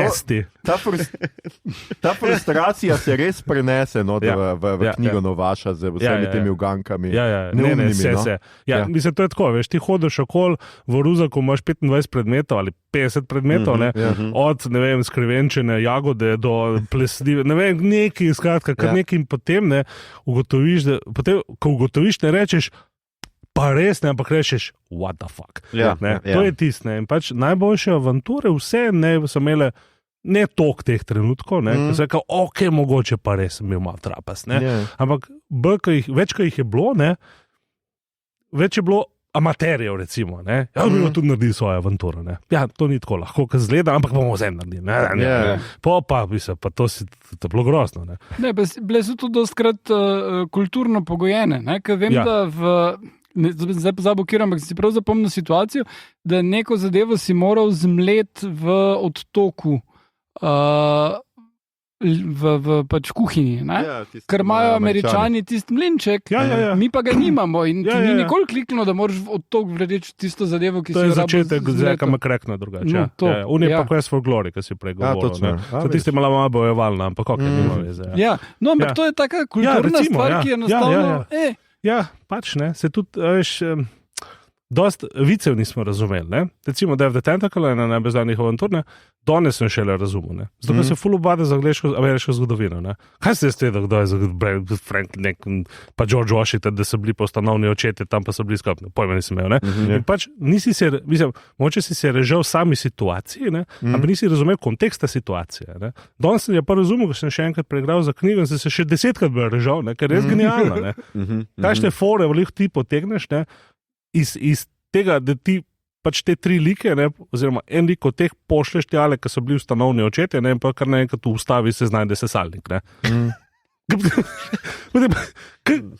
[SPEAKER 1] ta frustracija se res prenese v knjigo Novaša z vsemi temi ugankami.
[SPEAKER 4] Mislim, to je tako, veš, ti hodiš okoli v Ruzaku, imaš 25 predmetov ali 50 predmetov, ne, od, ne vem, skrivenčene jagode do plesnive, ne vem, neki, skratka, kar neki in potem, ne, ugotoviš, ko ugotoviš, ne rečeš, pa res ne, ampak rečeš, what the fuck. To je tisto, ne, in pač najboljše avanture, vse ne so imele ne tok teh trenutkov, ne, ko se je kao, ok, mogoče pa res sem bil malo trapas, ne, ampak več, ko jih je bilo, ne, več je bilo amaterjev, recimo, ne, ja, bi tudi naredili svojo avanturo, ne, ja, to ni tako lahko, ko zgleda, ampak bomo vzem naredili, ne, pa to je bilo grozno, ne.
[SPEAKER 3] Ne, bile so tudi dostkrat kulturno pogojene, ne, ker vem, da zdaj pozabil, ampak si prav zapomnil situacijo, da neko zadevo si moral zmleti v odtoku, v pač kuhinji, ne? Ker imajo Američani tisti mlinček, mi pa ga nimamo in ti ni nikoli kliknilo, da moraš v odtok vreči tisto zadevo, ki
[SPEAKER 4] to je začetek Zeka McCrackna drugače. On je pa Quest for Glory, ki si prej govoril. So tisti malo bojevalna, ampak ok, nima veze.
[SPEAKER 3] Ja, no, ampak to je taka kulturna stvar, ki je enostavno...
[SPEAKER 4] Ja, pač ne, se tudi, veš, dost vicev nismo razumeli, ne. Recimo, Dave the Tentacle je ena najbolj znanih avantur, ne, danes sem šele razumel, ne. Zato, ker se ful obada za ameriško zgodovino, ne. Kaj se je stedel, kdo je za Franklin, pa George Washington, da so bili postanovni očetje, tam pa so bili skupni, pojma nisem imel, ne. In pač nisi se, mislim, mogoče si se režal sami situaciji, ne, ampak nisi razumel konteksta situacije, ne. Danes sem je pa razumel, ko sem še enkrat preigral za knjigo in sem se še 10-krat bil režal, ne, ker je res genialno, ne. Kakšne fore v ti potegneš, ne, iz tega, da ti pač te 3 like, ne, oziroma en lik od teh pošleš tjale, ki so bili ustanovni očetje, ne, in pa kar naenkrat v ustavi se znajde sesalnik, ne.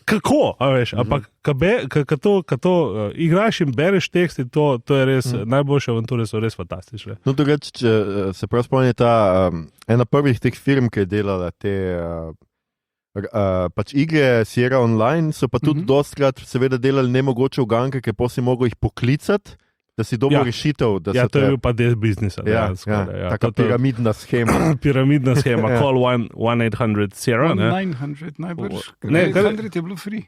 [SPEAKER 4] Kako, a veš, ampak ko to igraš in bereš tekst in to je res, najboljše avanture so res fantastične.
[SPEAKER 1] No, drugače, če se prav spomni ta ena prvih teh firm, ki je delala te pač igre Sierra Online, so pa tudi dostkrat seveda delali nemogoče uganke, ker pa si mogel jih poklicati, da si dobil rešitev.
[SPEAKER 4] Ja, to je bil pa del biznisa.
[SPEAKER 1] Taka piramidna schema.
[SPEAKER 4] Piramidna schema, call 1-800 Sierra.
[SPEAKER 3] 1-900, najbrž. 900 je bilo free.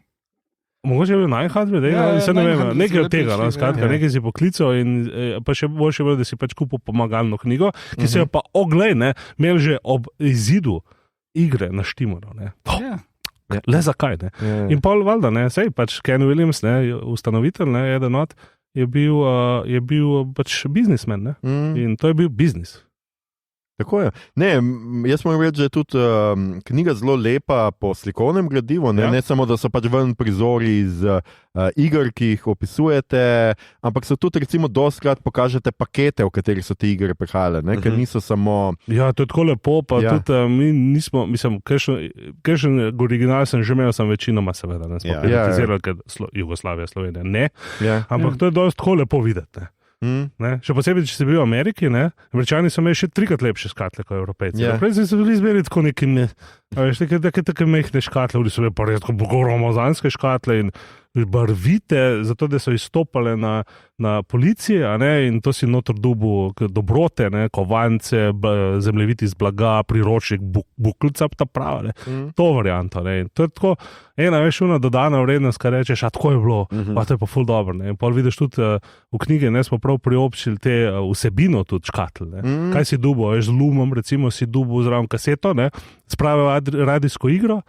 [SPEAKER 4] Mogoče je bil 900, ne vem, nekaj od tega, skratka, nekaj si poklical in pa še boljše bilo, da si pač kupil pomagalno knjigo, ki se jo pa, oglej, ne, imel že ob izidu igre naštimano, ne. Le zakaj? Ne? In pol valjda, sej pač Ken Williams, ustanovitelj, eden od, je bil pač biznismen, in to je bil biznis.
[SPEAKER 1] Tako je. Ne, jaz moram reči, da je tudi knjiga zelo lepa po slikovnem gradivu, ne samo, da so pač ven prizori iz iger, ki jih opisujete, ampak so tudi recimo dostkrat pokažete pakete, v katerih so te igre prihajale, ker niso samo...
[SPEAKER 4] Ja, to je tako lepo, pa tudi mi nismo, mislim, kakšen original sem že imel, sem večinoma seveda, ne smo privatizirali, ker Jugoslavija, Slovenija, ne, ampak to je dosti tako lepo videti, Še posebej, če si bil v Ameriki, Američani so imeli še 3-krat lepše škatle kot Evropejci. Evropejci so bili izberi tako nekimi, take mehne škatle, oni so bili pa res tako gromozanske škatle in barvite, zato da so izstopale na policiji, in to si notor dubu dobrote, kovance, zemljeviti iz blaga, priročnik, buklica, ta prava, to varianto. In to je tako ena una dodana vrednost, kar rečeš, a tako je bilo, pa to je pa ful dobro. In pol vidiš tudi v knjigi, smo prav priobčili te vsebino tudi škatle. Kaj si dubo, z lumom, recimo si dubo zraven kaseto, spravijo radijsko igro,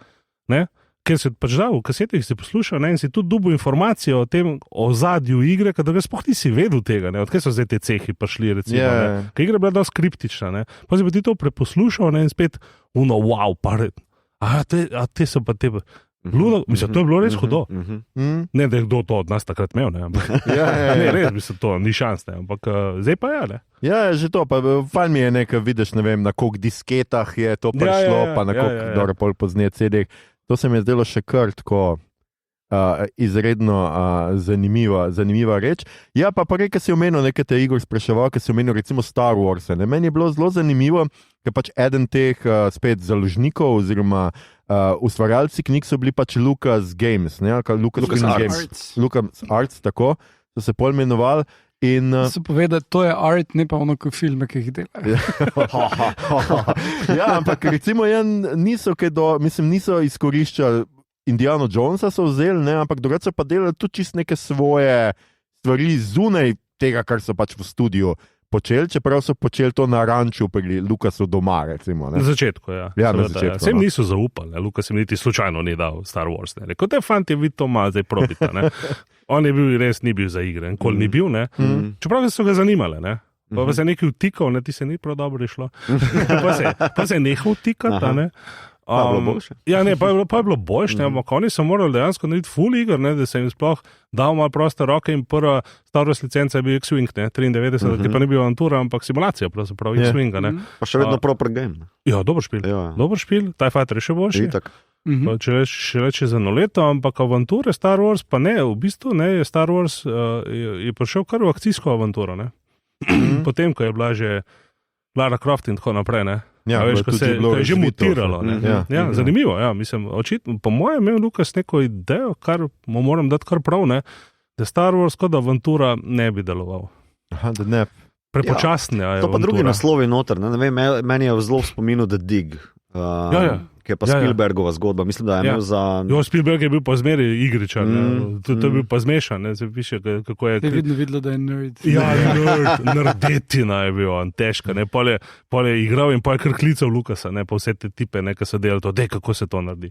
[SPEAKER 4] ker si pač dal v kasetih, si poslušal, in si tudi dobil informacijo o tem ozadju igre, ker ga sploh nisi vedel tega, odkaj so zdaj te cehi prišli, recimo, ker igra je bila dosti skriptična, pa si pa ti to preposlušal, in spet wow, te so pa te... Mislim, to je bilo res hudo. Ne, da je kdo to od nas takrat imel, ampak ne, res bi se to, ni šans, ampak zdaj pa je,
[SPEAKER 1] Ja, že to, pa fajn mi je nekaj, vidiš, ne vem, na koliko disketah je to prišlo, pa na koliko dobro pol pozneje CD-ih. To se mi je zdelo še kar tako izredno zanimiva reč. Ja, pa rej, si omenil nekaj te igor spraševal, ki si omenil recimo Star Wars. Meni je bilo zelo zanimivo, ker pač eden teh spet založnikov oziroma ustvarjalci knjig so bili pač Lucas Games, Lucas Arts, tako so se pol imenovali.
[SPEAKER 3] So povedali, to je art, ne pa ono kot filme, ki jih delajo.
[SPEAKER 1] Ja, ampak recimo niso izkoriščali Indiana Jonesa, so vzeli, ampak drugače so pa delali tudi čist neke svoje stvari zunaj tega, kar so pač v studiu počeli, čeprav so počeli to na ranču pri Lukasu doma, recimo.
[SPEAKER 4] Na začetku, ja.
[SPEAKER 1] Na začetku,
[SPEAKER 4] Sem niso zaupali, Lukas jim niti slučajno ni dal Star Wars. Kot te fanti, vi to malo zdaj probite. On je bil res, ni bil za igre, nikoli ni bil, čeprav so ga zanimali, Pa se je nekaj vtikal, ti se ni prav dobro išlo. Pa se je nehal vtikati,
[SPEAKER 2] Pa je bilo boljše.
[SPEAKER 4] Ja, ne, pa je bilo boljše, ampak oni so morali dejansko narediti full iger, da se jim sploh dal malo proste roke in prva Star Wars licenca je bil X-Wing, 93, ki pa ni bil avantura, ampak simulacija, pravzaprav X-Winga.
[SPEAKER 2] Pa še vedno proper game.
[SPEAKER 4] Ja, dober špil. Dober špil, TIE Fighter je še boljši. Če reči za eno leto, ampak avanture Star Wars pa ne, v bistvu ne, Star Wars je prišel kar v akcijsko avanturo, potem, ko je bila že Lara Croft in tako naprej,
[SPEAKER 1] Ja,
[SPEAKER 4] veš, ko se je že mutiralo. Zanimivo, mislim, očitno, po mojem imel Lukas neko idejo, kar mu moram dati kar prav, da Star Wars kot avantura ne bi deloval.
[SPEAKER 1] Aha, da ne.
[SPEAKER 4] Prepočasne.
[SPEAKER 2] To pa drugi naslovi noter, ne vem, meni je v zelo v spominu The Dig. Ki je pa Spielbergova zgodba, mislim, da je imel za...
[SPEAKER 4] Spielberg je bil pa zmeri igričar, to je bil pa zmešan, se piše, kako je...
[SPEAKER 3] Te vidno videlo, da je nerd.
[SPEAKER 4] Ja, nerdetina je bil, težka, pol je igral in pol je kar klical Lukasa, pa vse te tipe, ki so delali to, kako se to naredi.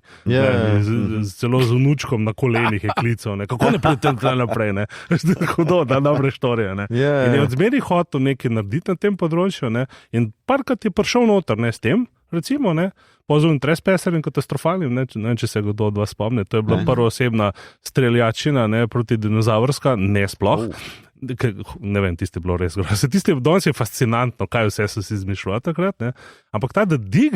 [SPEAKER 4] Celo z vnučkom na kolenih je klical, kako ne pridem tle naprej, hudo, da dobre štorije. In je od zmeri hotel nekaj narediti na tem področju, in parkrat je prišel noter, s tem, recimo, pozivim Trespasserjem katastrofalnim, ne vem, če se kdo od vas spomne, to je bila prvoosebna streljačina, proti dinozavrska, ne sploh. Ne vem, tiste je bilo res grozno. Tiste danes je fascinantno, kaj vse so si izmišljali takrat, ampak ta The Dig,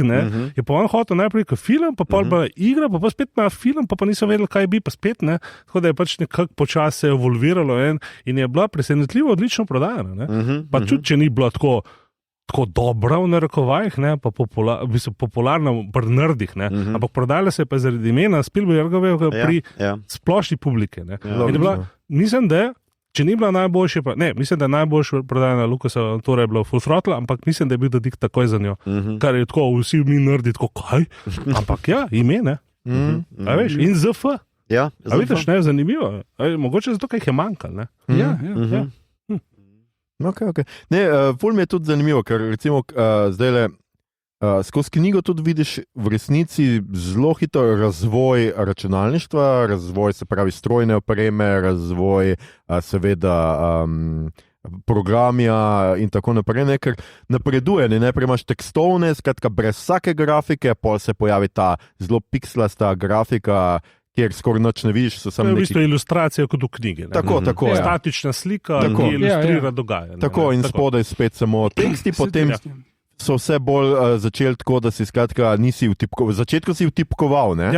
[SPEAKER 4] je pa on hotel najprej kot film, pa pol bila igra, pa spet ima film, pa niso vedeli, kaj bi, pa spet, tako da je pač nekako počasi evolviralo in je bila presenetljivo odlično prodajana, pa tudi, če ni bila tako dobra v narekovajih, pa popularna pri nerdih, ampak prodajala se je pa zaradi imena Spielbergovega pri splošni publike. Mislim, da če ni bila najboljša, mislim, da je najboljša prodajana Lucasova avantura je bila Full Throttle, ampak mislim, da je bil The Dig takoj za njo, kar je tako, vsi mi nerdi, tako kaj? Ampak ime, A veš, in ZF.
[SPEAKER 2] Ja,
[SPEAKER 4] a vidiš, zanimivo. Mogoče zato, kaj je manjkalo,
[SPEAKER 3] Ja.
[SPEAKER 1] Okay. Ne, ful mi je tudi zanimivo, ker recimo zdajle skozi knjigo tudi vidiš v resnici zelo hiter razvoj računalništva, razvoj se pravi strojne opreme, razvoj seveda programja in tako naprej, ne, ker napreduje, najprej imaš tekstovne, skratka brez vsake grafike, pol se pojavi ta zelo pikslasta grafika, kjer skoraj nič ne vidiš.
[SPEAKER 4] To je v bistvu ilustracija kot v knjigi.
[SPEAKER 1] Tako,
[SPEAKER 4] statična slika, ki ilustrira dogajanje.
[SPEAKER 1] Tako in spodaj spet samo teksti, potem so vse bolj začeli tako, da si skratka nisi vtipkoval. V začetku si vtipkoval, ne?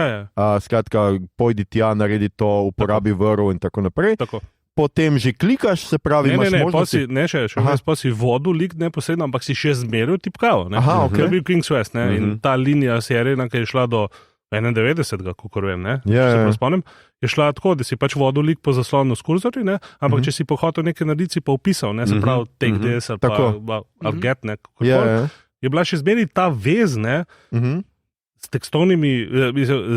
[SPEAKER 1] Skratka, pojdi tja, naredi to, uporabi vrv in tako naprej. Potem že klikaš, se pravi, imaš možnosti...
[SPEAKER 4] Pa si vodu lik neposredno, ampak si še zmeril tipkal. To je bil King's Quest, ne? In ta linija serija, ki je šla do 91, kakor vem, ne? Se spomnim, je šla tako, da si pač vodu lik po zaslonu s kurzorji, ne? Ampak če si pohotel nekaj narediti, si pa upisal, ne? Se pravi, take this, ali pa get, ne? Je bila še zmeri ta vez, ne? S tekstovnimi,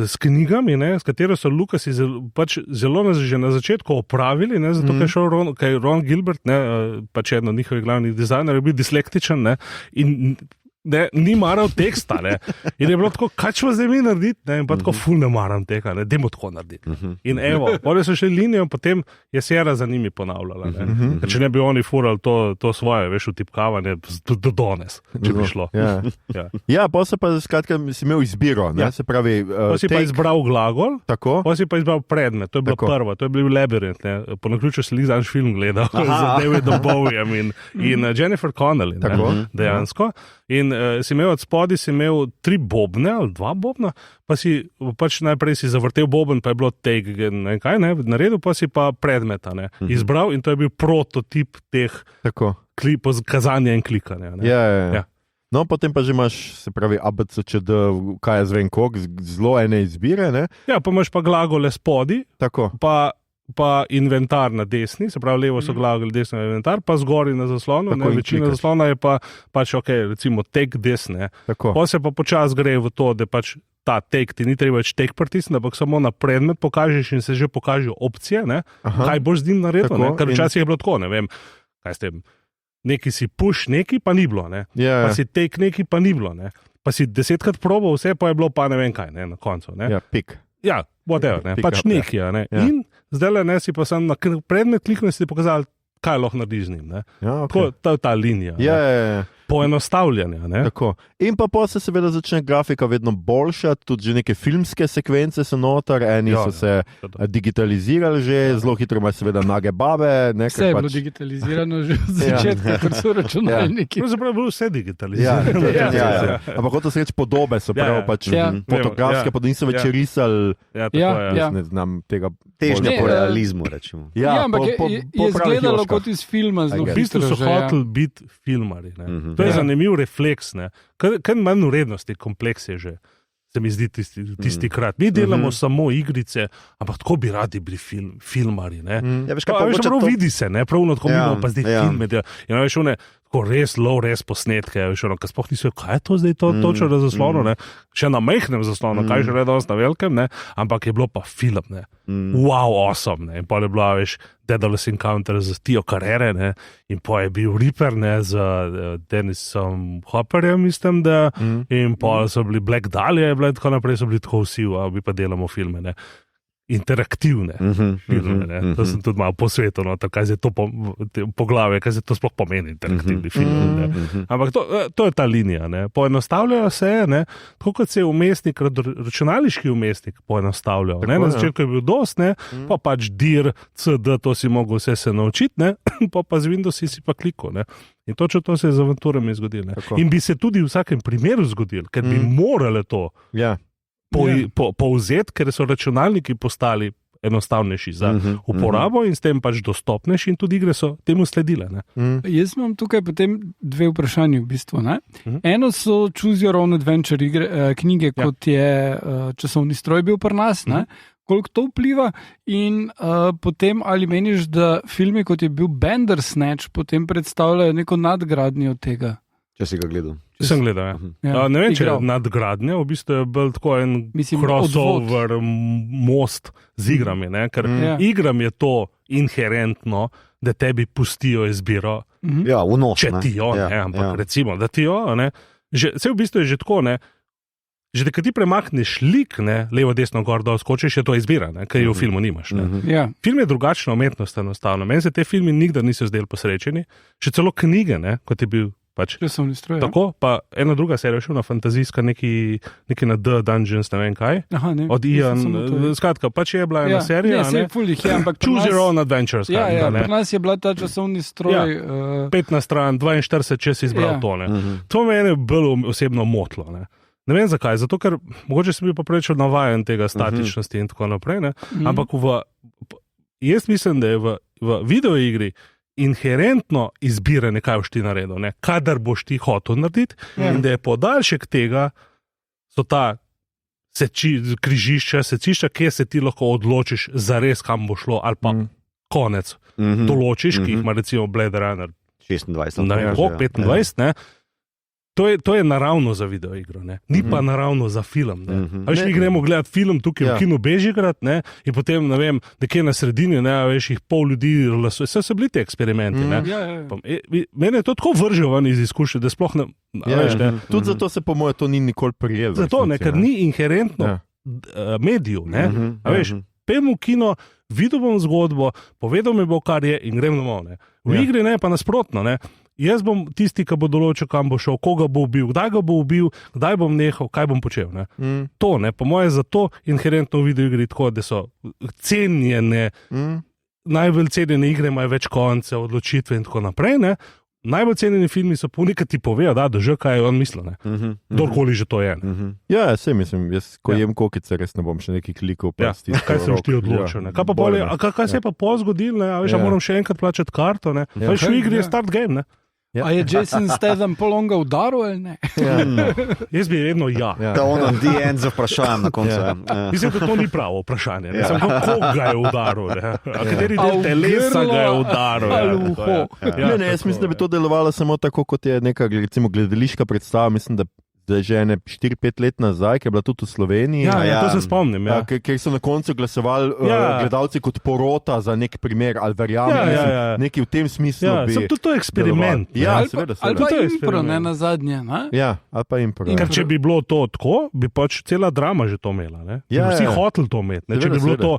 [SPEAKER 4] s knjigami, ne, s katero so Lukasi pač zelo že na začetku opravili, ne, zato ker je Ron Gilbert, ne, pač eden od njihovih glavnih dizajnerjev, bil dislektičen, ne, in ne, ni maral teksta, ne, in je bilo tako, kaj ćemo zdaj mi narediti, ne, in pa tako ful ne maram tega, ne, dajmo tako narediti. In evo, oni so šli linijo, potem je Sierra za njimi ponavljala, ne. Če ne bi oni furali to svoje, veš, vtipkavanje do danes, če bi šlo.
[SPEAKER 1] Ja, pa se pa skratka si imel izbiro, ne, se pravi...
[SPEAKER 4] Pa si pa izbral glagol,
[SPEAKER 1] tako.
[SPEAKER 4] Pa si pa izbral predmet, to je bilo prvo, to je bil Labirint, ne, po naključju si zadnjič film gledal z Davidom Bowiem in Jennifer Connelly, ne, dejansko. In si imel od spodaj, si imel 3 bobne ali 2 bobna, pa si pač najprej si zavrtel boben, pa je bilo take, ne kaj, ne, naredil pa si pa predmeta, ne, izbral in to je bil prototip teh kazanja in klikanja.
[SPEAKER 1] Ja. No, potem pa že imaš, se pravi, ABCD, kaj jaz vem koliko, zelo ene izbire, ne?
[SPEAKER 4] Ja, pa imaš pa glagole spodaj,
[SPEAKER 1] tako.
[SPEAKER 4] Pa inventar na desni, se pravi, levo so glagoli, desno je inventar, pa zgori na zaslonu, ne, večina zaslona je pač ok, recimo take this, ne. Pa se pa počas gre v to, da pač ta take, ti ni treba več take pritisniti, ampak samo na predmet pokažeš in se že pokažejo opcije, ne, kaj boš z njim naredil, ne, ker včasih je bilo tako, ne vem, kaj s tem, neki si push, neki pa ni bilo, ne, pa si take, neki pa ni bilo, ne, pa si 10krat probal, vse pa je bilo pa ne vem kaj, ne, na koncu, ne.
[SPEAKER 1] Ja, pik.
[SPEAKER 4] Ja, whatever, ne, pač neki, ne, in zdaj ne si pa sem na predmet kliknil in si ti pokazal, kaj lahko narediš z njim, ne. To je ta linija. Poenostavljanja, ne.
[SPEAKER 1] Tako. In pa se seveda začne grafika vedno boljša, tudi že neke filmske sekvence so noter, eni so se digitalizirali že, zelo hitro imaš seveda nage babe.
[SPEAKER 3] Vse je bilo digitalizirano že od začetka, ker so računalniki.
[SPEAKER 4] Pravzaprav je bilo vse digitalizirano.
[SPEAKER 1] Ampak kot se reči, podobe so prav pač fotografske, pa niso več risali, ne znam tega.
[SPEAKER 2] Težnja po realizmu, rečemo.
[SPEAKER 3] Ja, ampak je izgledalo kot iz filma.
[SPEAKER 4] V bistvu so hoteli biti filmari, ne. To je zanimiv refleks, ne. Kaj manj vrednosti kompleks je že, se mi zdi tisti krat. Mi delamo samo igrice, ampak tako bi radi bili filmari, ne.
[SPEAKER 2] Ja, veš, kaj
[SPEAKER 4] prav vidi se, ne, prav tako mimo, pa zdaj filme. Ja, veš, tako res low res posnetke, veš, kaj sploh niso, kaj je to zdaj točno na zaslonu, ne. Še na majhnem zaslonu, kaj že danes na velikem, ne, ampak je bilo pa film, ne. Wow, awesome, ne. In pa je bila, veš, Daedalus Encounter z Tio Carrere, ne, in pa je bil Reaper, ne, z Dennisom Hopperjem, mislim, da, in pa so bili Black Dahlia, tako naprej so bili tako vsi, bi pa delamo filme, ne. Interaktivne filme, ne. To sem tudi malo posvetil, no, kaj je to po glave, kaj je to sploh pomeni interaktivni film, ne. Ampak to je ta linija, ne. Poenostavljajo se, ne, tako kot se je umestnik, računalniški umestnik poenostavljal, ne. Na začetku je bil DOS, ne, pa pač dir, CD, to si mogel vse se naučiti, ne, pa z Windowsi si pa klikal, ne. In točno to se je z avanturami zgodilo, ne. In bi se tudi v vsakem primeru zgodilo, ker bi morale to povzeti, ker so računalniki postali enostavnejši za uporabo in s tem pač dostopnejši in tudi igre so temu sledile. Ne?
[SPEAKER 3] Jaz imam tukaj potem 2 vprašanja v bistvu. Ne? Eno so Choose Your Own Adventure knjige, kot je Časovni stroj bil pri nas, koliko to vpliva in potem ali meniš, da filmi, kot je bil Bandersnatch, potem predstavljajo neko nadgradnjo tega?
[SPEAKER 2] Če si ga gledal.
[SPEAKER 4] Sem gledal, ja. Ne vem, če je nadgradnja, v bistvu je bil tako en crossover most z igrami, ne? Ker igram je to inherentno, da tebi pustijo izbiro,
[SPEAKER 2] vnos,
[SPEAKER 4] če ti jo, ampak recimo, da ti jo, ne? Vse v bistvu je že tako, ne. Že da ti premakneš lik, ne, levo, desno, gor, dol, skočiš, je to izbira, ker je v filmu nimaš.
[SPEAKER 3] Ja.
[SPEAKER 4] Film je drugačna umetnost, enostavno. Meni se te filmi nikdar niso zdeli posrečeni, še celo knjige, ne, kot je bil pač.
[SPEAKER 3] Časovni stroj.
[SPEAKER 4] Tako, pa ena druga serija, še ona fantazijska, neki na The Dungeons, ne vem kaj.
[SPEAKER 3] Aha, ne.
[SPEAKER 4] Od Ian, skratka, pač je bila ena serija.
[SPEAKER 3] Ne, ful jih je, ampak
[SPEAKER 4] Choose Your Own Adventures.
[SPEAKER 3] Ja, pri nas je bila ta časovni stroj.
[SPEAKER 4] 15 stran, 42, če si izbral to. To me je bolj osebno motilo. Ne vem zakaj, zato ker mogoče sem bil pa preveč navajen tega statičnosti in tako naprej, ampak jaz mislim, da je v videoigri inherentno izbiranje, kaj boš ti naredil, kadar boš ti hotel narediti, in da je podaljšek tega, so ta sečišča, kjer se ti lahko odločiš za res, kam bo šlo, ali pa konec določiš, ki jih ima recimo Blade Runner
[SPEAKER 2] 26,
[SPEAKER 4] ne vem, 25, ne. To je naravno za videoigro, ni pa naravno za film. Mi gremo gledati film tukaj v kinu Bežigrad, in potem, ne vem, nekje na sredini, veš, jih pol ljudi, vse so bili te eksperimenti. Mene je to tako vržilo ven iz izkušnje, da sploh ne.
[SPEAKER 1] Tudi zato se po moje to ni nikoli prijelo.
[SPEAKER 4] Zato, ker ni inherentno mediju. Veš, pojmo v kino, videl bom zgodbo, povedal mi bo, kar je, in grem domov. V igri ne, pa nasprotno. Jaz bom tisti, ki bo določil, kam bo šel, koga bo ubil, kdaj ga bo ubil, kdaj bom nehal, kaj bom počel. To, po moje, zato inherentno v videoigri tako, da so cenjene, najbolj cenjene igre imajo več koncev, odločitve in tako naprej. Najbolj cenjeni filmi so nekaj ti povejo, da že kaj on misli. Kdorkoli že to je.
[SPEAKER 1] Ja, sej mislim, jaz ko jem kokice, res ne bom še nekaj klikov.
[SPEAKER 4] Kaj sem ti odločil? Kaj se je pa pol zgodil? Veš, moram še enkrat plačati karto. Veš, v igri je start game.
[SPEAKER 3] A je Jason Statham polonga udaril ali ne?
[SPEAKER 4] Jaz bi vedno
[SPEAKER 2] Da ono DN za vprašanje na koncu.
[SPEAKER 4] Mislim, da to ni pravo vprašanje. Koga ga je udaril? Kateri del telesa ga je udaril?
[SPEAKER 1] Ne, jaz mislim, da bi to delovalo samo tako, kot je neka recimo gledališka predstava, mislim, da je že 4-5 let nazaj, ki je bila tudi v Sloveniji.
[SPEAKER 4] To se spomnim.
[SPEAKER 1] Ker so na koncu glasovali gledalci kot porota za nek primer, ali verjamem, nekaj v tem smislu.
[SPEAKER 4] Tudi to je eksperiment.
[SPEAKER 1] Seveda.
[SPEAKER 3] Ali pa impro, na zadnje.
[SPEAKER 1] Ja, ali pa impro.
[SPEAKER 4] Ker če bi bilo to tako, bi pač cela drama že to imela. Vsi hoteli to imeti. Če bi bilo to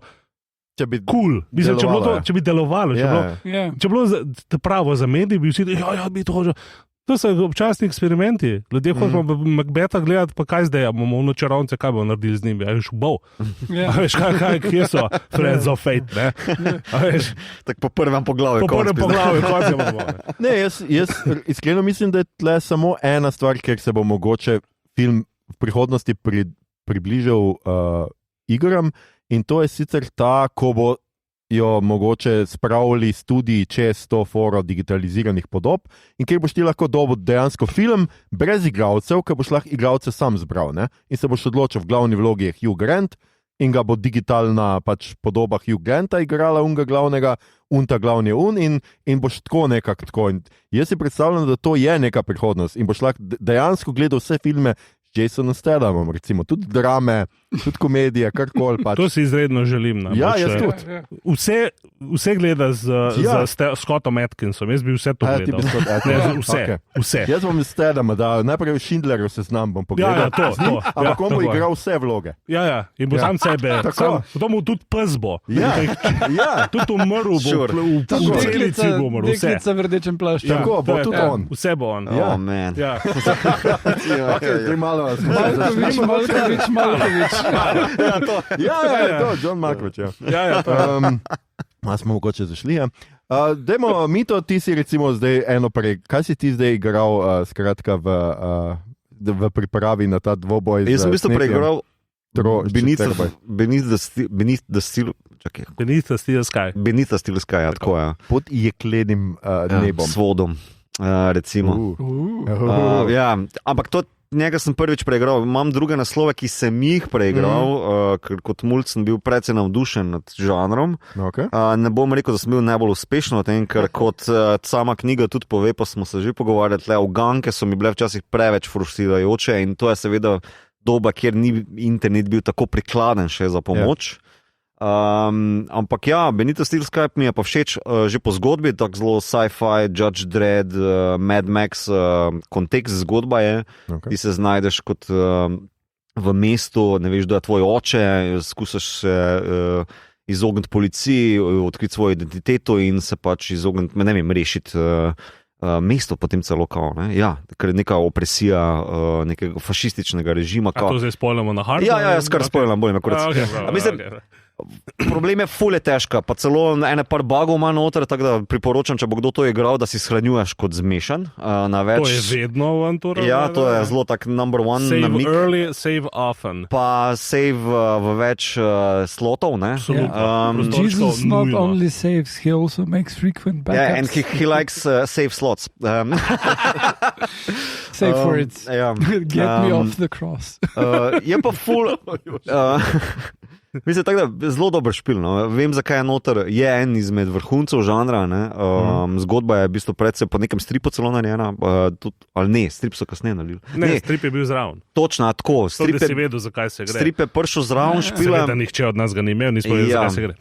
[SPEAKER 4] cool, če bi delovalo, če bi bilo pravo za medije, bi vsi bi to že. To so občasni eksperimenti. Ljudje hočemo Macbeta gledati, pa kaj zdaj, bomo v nočarovnice, kaj bomo naredili z njimi, veš, bol. Veš, kje so Friends of Fate,
[SPEAKER 2] Tako po prvem poglavju.
[SPEAKER 4] Konc je bomo.
[SPEAKER 1] Ne, jaz iskreno mislim, da je tle samo ena stvar, ker se bo mogoče film v prihodnosti približal igram, in to je sicer ta, ko bo jo mogoče spravili studiji čez to foro digitaliziranih podob in kjer boš ti lahko dobil dejansko film brez igralcev, ker boš lahko igralce sam zbral, in se boš odločil, v glavni vlogi je Hugh Grant in ga bo digitalna podoba Hugh Granta igrala unga glavnega, ta glavni je in boš tako nekako tako. In jaz si predstavljam, da to je neka prihodnost in boš lahko dejansko gledal vse filme Jasonom Stathamom, recimo, tudi drame, tudi komedije, karkoli.
[SPEAKER 4] To si izredno želim.
[SPEAKER 1] Jaz tudi.
[SPEAKER 4] Vse gleda z Scottom Atkinsom, jaz bi vse to gledal. Vse.
[SPEAKER 1] Jaz bom iz Stathama, da najprej Schindlerjev seznam bom pogledal. Ampak on bo igral vse vloge.
[SPEAKER 4] In bo sam sebe. Potem bo tudi pes bo. Tudi umrl bo. V celici bo umrl.
[SPEAKER 3] Deklica v rdečem plašču.
[SPEAKER 1] Tako, bo tudi on.
[SPEAKER 4] Vse bo on.
[SPEAKER 2] Oh, man.
[SPEAKER 3] Malkovič.
[SPEAKER 1] To, John Malkovič. Smo mogoče zašli. Dajmo, Mito, ti si recimo zdaj kaj si ti zdaj igral skratka v pripravi na ta dvoboj?
[SPEAKER 2] Jaz sem v bistvu preigral Benita Stilskaj, tako je.
[SPEAKER 1] Pod jeklenim nebom.
[SPEAKER 2] S vodom, recimo. Ampak to njega sem prvič preigral, imam druge naslove, ki sem jih preigral, ker kot mulj sem bil precej navdušen nad žanrom. Ne bom rekel, da sem bil najbolj uspešen v tem, ker kot sama knjiga tudi pove, pa smo se že pogovarjali, uganke so mi bile včasih preveč frustrirajoče in to je seveda doba, kjer ni internet bil tako prikladen še za pomoč. Ampak ja, Benito Steel Skype mi je pa všeč že po zgodbi, tako zelo sci-fi, Judge Dredd, Mad Max, kontekst zgodba je, ti se znajdeš kot v mestu, ne veš, da je tvoj oče, skušaš se izogniti policiji, odkriti svojo identiteto in se pač izogniti, ne vem, rešiti mesto potem celo kao, ne? Ja, ker je neka opresija nekega fašističnega režima.
[SPEAKER 4] A to zdaj spoilamo na hard?
[SPEAKER 2] Ja, skar spoilam, bolj me kurat. Mislim, problem je ful je težka, pa celo ene par bugov ima noter, tako da priporočam, če bo kdo to igral, da si shranjuješ kot zmešan na več.
[SPEAKER 4] To je vedno Avantura?
[SPEAKER 2] Ja, to je zelo tak number one
[SPEAKER 4] save
[SPEAKER 2] namik.
[SPEAKER 4] Save early, save often.
[SPEAKER 2] Pa save v več slotov, ne?
[SPEAKER 3] Jesus not only saves, he also makes frequent backups.
[SPEAKER 2] Yeah, and he likes save slots.
[SPEAKER 3] Save for it. Get me off the cross.
[SPEAKER 2] Je pa ful... Mislim, tako da zelo dober špil. No. Vem, zakaj je noter. Je en izmed vrhuncev žanra. Zgodba je v bistvu predvsem po nekem stripu celo narejena. Ali ne, strip so kasneje nalili.
[SPEAKER 4] Ne, strip je bil zraven.
[SPEAKER 2] Točno, tako.
[SPEAKER 4] Strip je, si vedel, zakaj se gre.
[SPEAKER 2] Strip je prišel zraven špila.
[SPEAKER 4] Seveda nihče od nas ga ni imel, nismo vedeli, zakaj se gre.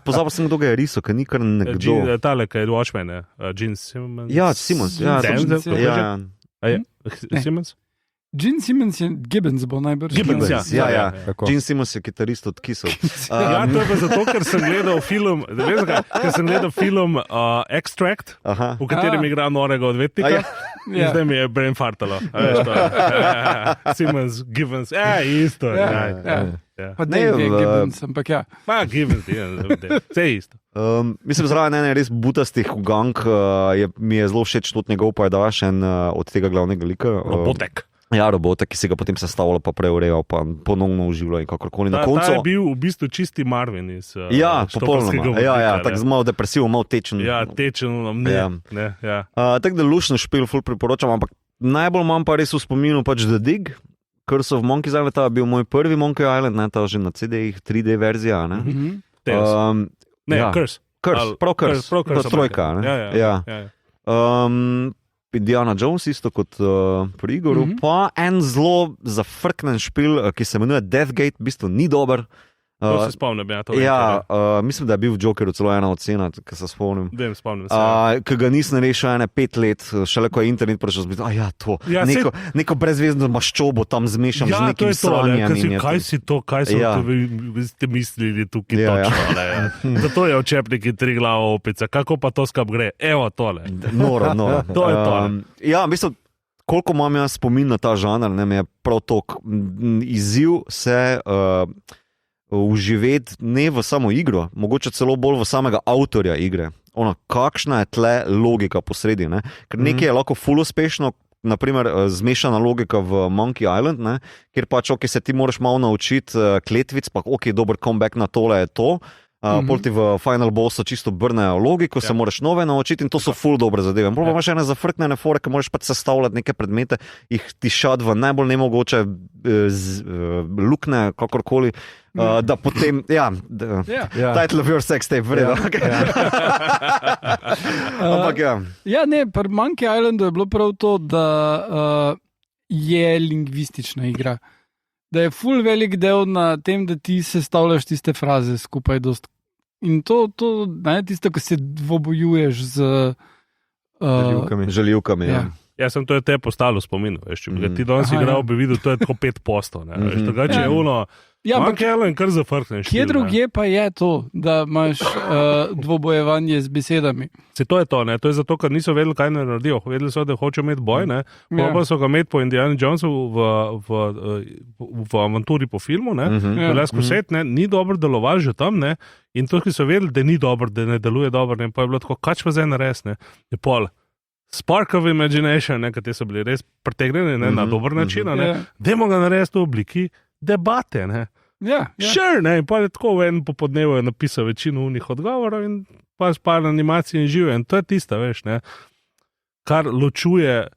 [SPEAKER 2] Pozabil sem, kdo ga je risal, ker ni kar nekdo.
[SPEAKER 4] Tale, ki je Watchmen, Gene Simmons.
[SPEAKER 2] Ja, Simmons.
[SPEAKER 4] Simmons?
[SPEAKER 3] Gene Simmons je Gibbons, bo najbrž.
[SPEAKER 4] Gibbons, ja.
[SPEAKER 2] Gene Simmons je kitarist od Kissel.
[SPEAKER 4] Ja, to je pa zato, ker sem gledal film, Extract, v katerem igra norega odvetnika. In zdaj mi je brain fartalo. Simmons, Gibbons, isto.
[SPEAKER 3] Pa ne je Gibbons, ampak ja.
[SPEAKER 4] Pa Gibbons, vse isto.
[SPEAKER 2] Mislim, zraven ene res butastih ugank mi je zelo všeč tudi njegov pajdaš en od tega glavnega lika.
[SPEAKER 4] Robotek.
[SPEAKER 2] Ja, robotek, ki si ga potem sestavljal, pa preurejal, pa ponovno uživljal in kakorkoli na koncu.
[SPEAKER 4] Ta je bil v bistvu čisti Marvin iz
[SPEAKER 2] popolnoma. Tako malo depresiv, malo tečen.
[SPEAKER 4] Ja, tečen,
[SPEAKER 2] Tako da lušno špil ful priporočam, ampak najbolj imam pa res v spominu pač The Dig, Curse of Monkey Island, ta je bil moj prvi Monkey Island, ta že na CD-jih 3D verzija.
[SPEAKER 4] Curse.
[SPEAKER 2] Prav Curse, trojka. Indiana Jones, isto kot pri Igoru, pa en zelo zafrknen špil, ki se imenuje Deathgate, v bistvu ni dober.
[SPEAKER 4] To se spomnim, ja.
[SPEAKER 2] Mislim, da je bil v Jokerju celo ena ocena, ki se spomnim.
[SPEAKER 4] Spomnim se.
[SPEAKER 2] Ki ga nisem rešil 5 let, šele ko je internet prišel, neko brezvezno maščobo tam zmešam z nekim sranjem.
[SPEAKER 4] Kaj ste mislili tukaj točno? Zato je očepnik in 3 glava opica. Kako pa to skap gre? Evo tole.
[SPEAKER 2] Noro.
[SPEAKER 4] To je tole.
[SPEAKER 2] Ja, mislim, koliko imam jaz spomin na ta žanr, mi je prav to izziv se... uživeti ne v samo igro, mogoče celo bolj v samega avtorja igre. Kakšna je tle logika posredi, ne? Ker nekaj je lahko ful uspešno, naprimer zmešana logika v Monkey Island, ne? Kjer pač se ti moraš malo naučiti kletvic, pa dober comeback na tole je to. Pol ti v Final Bossu čisto brnejo logiko, se moraš nove naučiti in to so ful dobre zadeve. Pol pa imaš ene zafrknjene fore, ki moraš pač sestavljati neke predmete, jih tišati v najbolj nemogoče lukne, kakorkoli, da potem, title of your sex tape, vredo. Ampak
[SPEAKER 3] ja, ne, pri Monkey Islandu je bilo prav to, da je lingvistična igra. Da je ful velik del na tem, da ti sestavljaš tiste fraze skupaj dost. In to tisto, ko se dvobojuješ z
[SPEAKER 2] žaljivkami.
[SPEAKER 4] Ja, sem to je te postalo spomin. Če bi ti danes igral, bi videl, to je tako 5%. Drugače je ono, Monkey Island kar zafrkneš.
[SPEAKER 3] Kje drugje pa je to, da imaš dvobojevanje z besedami?
[SPEAKER 4] To je to, ne? To je zato, ker niso vedeli, kaj ne naredijo. Vedeli so, da hočejo imeti boj, ne? Pa so ga imeti po Indiana Jonesu v avanturi po filmu, ne? Veljasko set, ne? Ni dobro deloval že tam, ne? In to, ki so vedeli, da ni dobro, da ne deluje dobro, ne? Pa je bilo tako, kač pa zdaj nares, ne? Je pol. Spark of imagination, ki te so bili res pretegnjeni na dober način, dajmo ga narediti v obliki debate. Sure, ne, in pa je tako v enem popodnevu napisal večino unih odgovorov in pa par animacij in žive. In to je tista, veš, ne, kar ločuje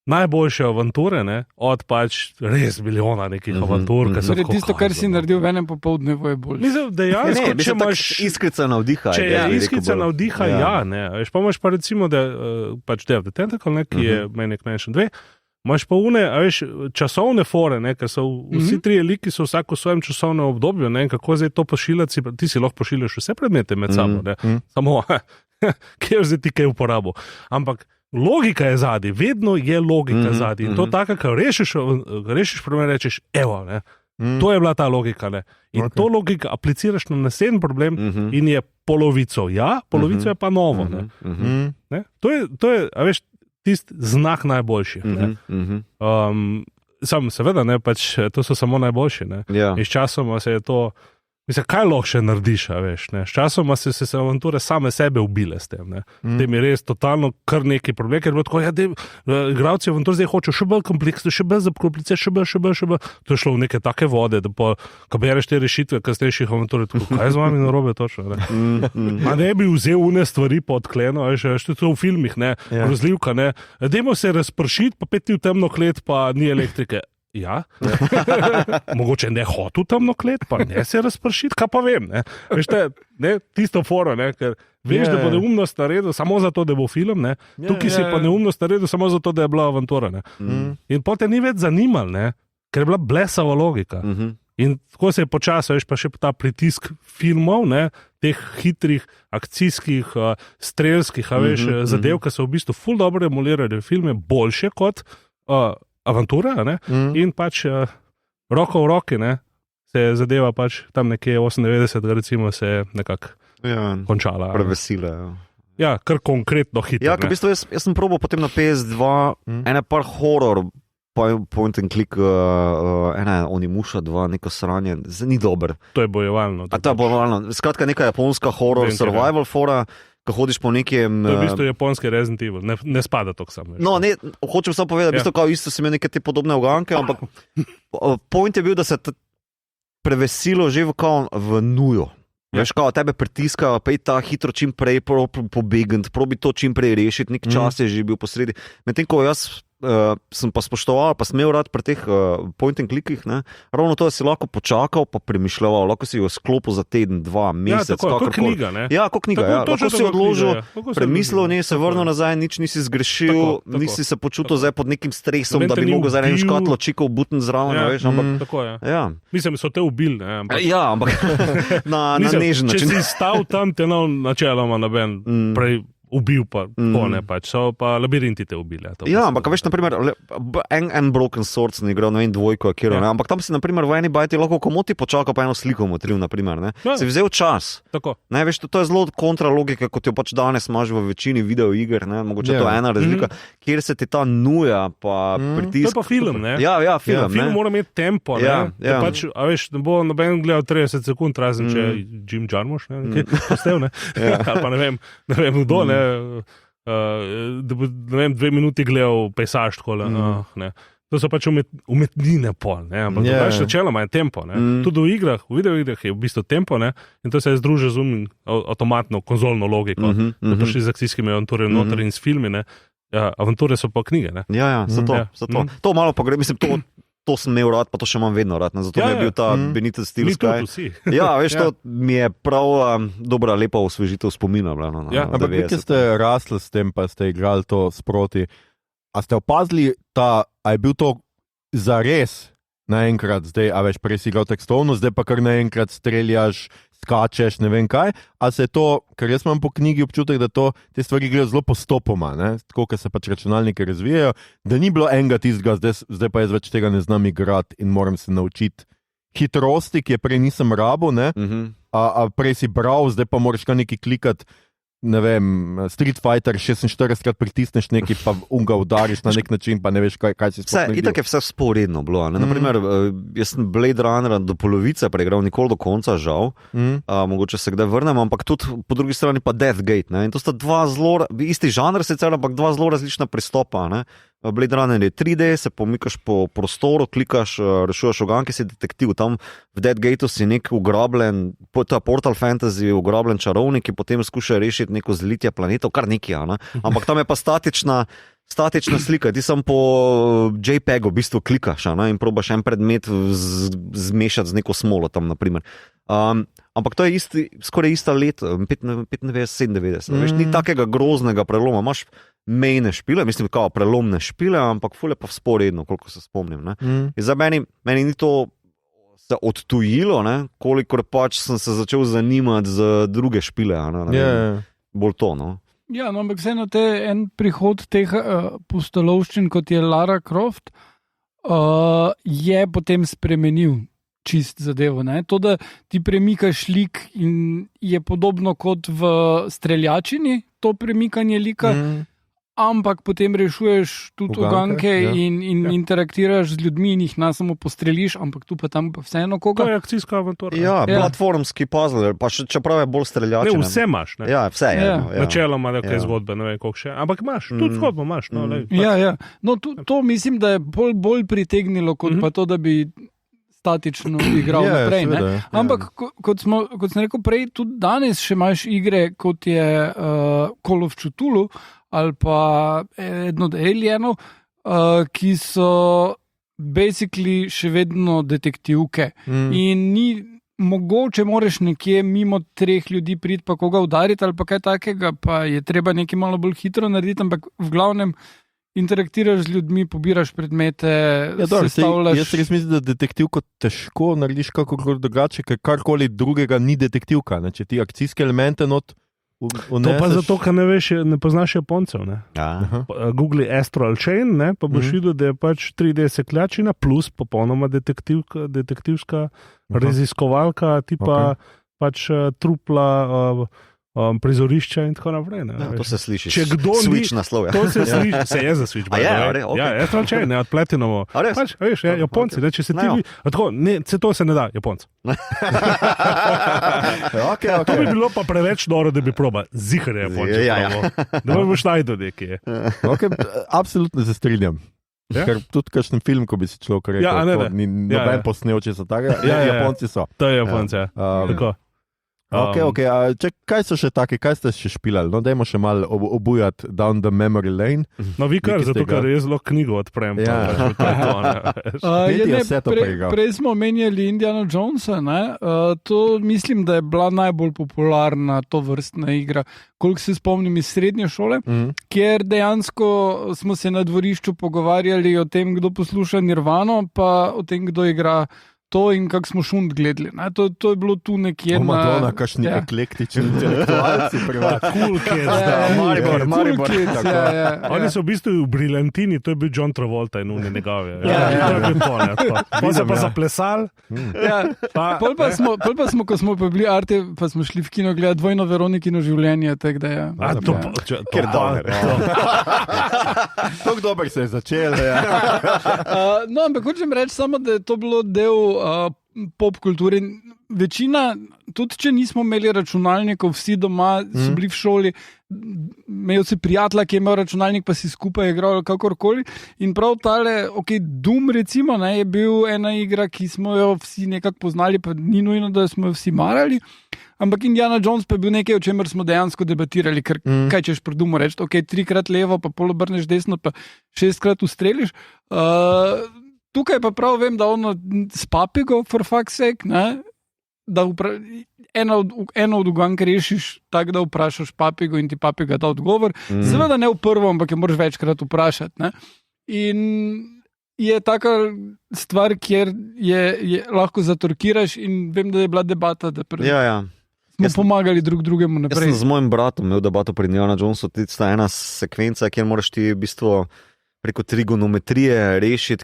[SPEAKER 4] najboljše avanture, ne, od pač res milijona nekih avantur.
[SPEAKER 3] Torej, tisto, kar si naredil v enem popoldnevu, je bolj.
[SPEAKER 4] Mislim, dejansko, če imaš
[SPEAKER 2] iskrica navdiha.
[SPEAKER 4] Če je iskrica navdiha, ne. Veš, pa imaš pa recimo, da pač Day of the Tentacle, ne, ki je Maniac Mansion 2, imaš pa časovne fore, ker so vsi trije liki so vsako v svojem časovnem obdobju, ne, in kako zdaj to pošiljati, ti si lahko pošiljaš vse predmete med sabo, ne, samo, kje zdaj ti kaj uporabo. Ampak logika je zadaj, vedno je logika zadaj. In to tako, ko rešiš problem, rečeš, evo, ne, to je bila ta logika, ne. In to logika apliciraš na naslednji problem in je polovico polovico je pa novo, ne. Ne? To je, a veš, tisti znak najboljši. Sam seveda, ne, pač to so samo najboljši, ne.
[SPEAKER 2] Ja.
[SPEAKER 4] In s časoma se je to, mislim, kaj lahko še narediš, a veš, ne. S časoma se avanture same sebe ubile s tem, ne. Tem je res totalno kar neki problem, ker je bilo tako, igralci avantur zdaj hočejo še bolj kompleksno, še bolj zakomplicirat, še bolj. To je šlo v neke take vode, da ko bereš te rešitve kasnejših avantur, tako, kaj z vami narobe točno, ne. A ne bi vzel une stvari pod kleno, a veš, to v filmih, ne, grozljivka, ne. Dajmo se razpršiti, pa peti v temno klet, pa ni elektrike. Ja, mogoče ne hotel temno klet, pa ne se razpršiti, kaj pa vem, ne. Veš, ne, tisto foro, ne, ker veš, da bo neumnost naredil samo zato, da bo film, ne. Tukaj si pa neumnost naredil samo zato, da je bila avantura, ne. In potem ni več zanimal, ne, ker je bila blesava logika. In tako se je počasi, veš, pa še ta pritisk filmov, ne, teh hitrih, akcijskih, strelskih, a veš, zadev, ki so v bistvu ful dobro emulirali filme, boljše kot avantura, ne, in pač roko v roki, ne, se je zadeva pač tam nekje 98, recimo, se je nekako končala.
[SPEAKER 2] Prevesila,
[SPEAKER 4] Ja, kar konkretno hitro.
[SPEAKER 2] Ja, ker v bistvu jaz sem probal potem na PS2 ene par horror, point and click, Onimusha 2, neko sranje, ni dober.
[SPEAKER 4] To je bojevalno.
[SPEAKER 2] To je bojevalno. Skratka, neka japonska horror, survival fora, ko hodiš po nekem...
[SPEAKER 4] To je v bistvu japonski Resident Evil, ne spada to k sam.
[SPEAKER 2] No, ne, hočem samo povedati, v bistvu kao isto sem imel neke te podobne uganke, ampak point je bil, da se prevesilo že v nujo. Veš, kao tebe pritiska, pa je ta hitro čim prej pobegant, probi to čim prej rešiti, nek čas je že bil posredi. Medtem, ko jaz sem pa spoštoval, pa smel rad pri teh point and clickih, ne, ravno to, da si lahko počakal, pa premišljal, lahko si jo sklopil za teden, 2 mesec.
[SPEAKER 4] Ja, tako, kot knjiga, ne?
[SPEAKER 2] Ja, kot knjiga, ja. Lahko si odložil, premislil, ne, se vrnil nazaj, nič nisi zgrešil, nisi se počutil zdaj pod nekim stresom, da bi mogel za eno škatlo čikov butn zraven, veš, ampak...
[SPEAKER 4] Tako je.
[SPEAKER 2] Ja.
[SPEAKER 4] Mislim, so te ubili, ne, ampak...
[SPEAKER 2] Ja, ampak na nežen način.
[SPEAKER 4] Če si stal tam, te načeloma naben prej ubil, pa ne pač, so pa labirinti te ubili.
[SPEAKER 2] Ja, ampak veš, naprimer, Broken Swords ne igral, ne vem, dvojko, ampak tam si, naprimer, v eni bajti lahko komoti počakal, pa eno sliko motril, naprimer, ne. Si vzel čas.
[SPEAKER 4] Tako.
[SPEAKER 2] Ne, veš, to je zelo kontra logika, kot jo pač danes imaš v večini videoiger, ne, mogoče to je ena razlika, kjer se ti ta nuja, pa pritisk.
[SPEAKER 4] To je pa film, ne.
[SPEAKER 2] Ja, film,
[SPEAKER 4] film mora imeti tempo, ne. Pač, a veš, ne bo noben gledal 30 sekund, razen če Jim Jarmusch, ne, nekaj postel, ne. Ali pa ne vem kdo, ne. Da bo, ne vem, 2 minuti gledal pejsaž takole, ne. To so pač umetnine pol, ne, ampak načeloma je tempo, ne. Tudi v videoigrah je v bistvu tempo, ne, in to se je združil z avtomatno konzolno logiko, da prišli z akcijskimi avanturami noter in s filmi, ne. Avanture so pa knjige, ne.
[SPEAKER 2] Ja, zato. To malo pogre, mislim, to sem imel rad, pa to še imam vedno rad, ne? Zato mi je bil ta Benito Steel Sky. Ja, veš, to mi je prav dobra, lepa osvežitev spomina.
[SPEAKER 1] Ampak vi, ki ste rasli s tem, pa ste igrali to sproti, a ste opazili a je bil to zares naenkrat zdaj, a veš, prej si igral tekstovno, zdaj pa kar naenkrat streljaš, skačeš, ne vem kaj, a se to, ker jaz imam po knjigi občutek, da te stvari grejo zelo postopoma, ne? Tako, ker se pač računalniki razvijajo, da ni bilo enega tistega, zdaj pa jaz več tega ne znam igrati in moram se naučiti hitrosti, ki je prej nisem rabil, ne? A prej si bral, zdaj pa moraš kar nekaj klikati, ne vem, Street Fighter 46krat pritisneš nekaj, pa ga udariš na nek način, pa ne veš, kaj si sploh naredil.
[SPEAKER 2] Itak je vse sporedno bilo. Naprimer, jaz sem Blade Runner do polovice preigral, nikoli do konca, žal. Mogoče se kdaj vrnem, ampak tudi po drugi strani pa Deathgate. Ne? In to sta isti žanr sicer, ampak 2 zelo različna pristopa. Ne? Blade Runner je 3D, se pomikaš po prostoru, klikaš, rešuješ uganke, si detektiv. Tam v Deathgateu si nek ugrabljen, to je Portal Fantasy, ugrabljen čarovnik, ki potem skuša rešiti neko zlitje planetov, kar nekaj, ne? Ampak tam je pa statična slika, ti sam po JPEG-u v bistvu klikaš, ne? In probaš en predmet zmešati z neko smolo tam, naprimer. Ampak to je skoraj ista let, 95-97. Veš, ni takega groznega preloma. Imaš mejne špile, mislim, kao prelomne špile, ampak ful je pa vzporedno, koliko se spomnim. Ne? In za meni ni to se odtujilo, ne? Kolikor pač sem se začel zanimati za druge špile. Bolj to, no.
[SPEAKER 3] Ja, no, ampak vseeno en prihod teh pustolovščin, kot je Lara Croft, je potem spremenil čist zadevo. Ne? To, da ti premikaš lik in je podobno kot v Streljačini, to premikanje lika, ampak potem rešuješ tudi uganke in interaktiraš z ljudmi in jih samo postreliš, ampak tu pa tam pa vseeno koga.
[SPEAKER 4] To je akcijska avantura.
[SPEAKER 2] Ja, platformski puzzle, pa čeprav je bolj Streljačina.
[SPEAKER 4] Ne, vse imaš. Ne?
[SPEAKER 2] Ja, vse je.
[SPEAKER 4] Načeloma nekaj zgodbe, ne vem koliko še, ampak imaš, tudi zgodbo imaš. No,
[SPEAKER 3] ja. No, to mislim, da je bolj pritegnilo, kot pa to, da bi statično igral naprej. Ampak, kot sem rekel prej, tudi danes še imaš igre, kot je Call of Cthulhu, ali pa eno od Alienov, ki so basically še vedno detektivke. In ni mogoče, moraš nekje mimo 3 ljudi priti pa koga udariti ali pa kaj takega, pa je treba nekaj malo bolj hitro narediti, ampak v glavnem interaktiraš z ljudmi, pobiraš predmete, sestavljaš.
[SPEAKER 1] Jaz res mislim, da detektivko težko narediš kakorkoli drugače, ker karkoli drugega ni detektivka. Ne? Če ti akcijske elemente uneseš.
[SPEAKER 4] To pa zato, ker ne poznaš Japoncev. Google Astral Chain, ne? Pa boš videl, da je pač 3D sekljačina plus popolnoma detektivska raziskovalka, tipa pač trupla, prizorišča in tako naprej.
[SPEAKER 2] To se sliši.
[SPEAKER 4] Če kdo
[SPEAKER 2] Switch naslov.
[SPEAKER 4] To se sliši, se je za Switch. Astral Chain, od Platinum. Pač, veš, Japonci, če se ti to se ne da, Japonci. To bi bilo pa preveč noro, da bi probal. Zihar je Japonci. Da boš najdel nekje.
[SPEAKER 1] Absolutno se strinjam. Ker tudi kakšen film, ko bi si človek rekel, ni noben posnel, če so takega. Japonci so.
[SPEAKER 4] To je Japonci, tako.
[SPEAKER 1] Kaj so še taki, kaj ste še špilali? No, dajmo še malo obujati down the memory lane.
[SPEAKER 4] No, vi kar, zato ker jaz zelo knjigo odprem.
[SPEAKER 3] Prej smo omenjali Indiana Jonesa, to mislim, da je bila najbolj popularna to vrstna igra, koliko se spomnim iz srednje šole, kjer dejansko smo se na dvorišču pogovarjali o tem, kdo posluša Nirvano, pa o tem, kdo igra to in kako smo šund gledali. To je bilo tu nekje na...
[SPEAKER 1] Madonna, kakšni eklektični intelektualci privat.
[SPEAKER 4] Cool Kids,
[SPEAKER 2] Maribor.
[SPEAKER 4] Oni so v bistvu v Brillantini, to je bil John Travolta in oni njegove. To je bil to. Pa so pa zaplesali.
[SPEAKER 3] Pol pa smo, ko smo pa bili Arte, pa smo šli v kino gledati Dvojno Veronikino življenje.
[SPEAKER 2] Ker dober.
[SPEAKER 1] Tako dober se je začel.
[SPEAKER 3] No, ampak hočem reči samo, da je to bilo del pop kulture. Večina, tudi če nismo imeli računalnikov, vsi doma so bili v šoli, imel si prijatelja, ki je imel računalnik, pa si skupaj igral kakorkoli. In prav tale, Doom recimo, je bil ena igra, ki smo jo vsi nekako poznali, pa ni nujno, da smo jo vsi marali. Ampak Indiana Jones pa je bil nekaj, o čemer smo dejansko debatirali, ker kaj češ pri Doomu reči, 3-krat levo, pa pol obrneš desno, pa 6-krat ustreliš. Tukaj pa prav vem, da ono s papigo, for fuck's sake, da eno od ugank rešiš tako, da vprašaš papigo in ti papiga da odgovor. Seveda ne v prvo, ampak je moraš večkrat vprašati. In je taka stvar, kjer je lahko zatorkiraš in vem, da je bila debata, da smo pomagali drugemu naprej.
[SPEAKER 2] Jaz sem z mojim bratom imel debato pri Indiana Jonesu, tista ena sekvenca, kjer moraš ti v bistvu preko trigonometrije rešiti,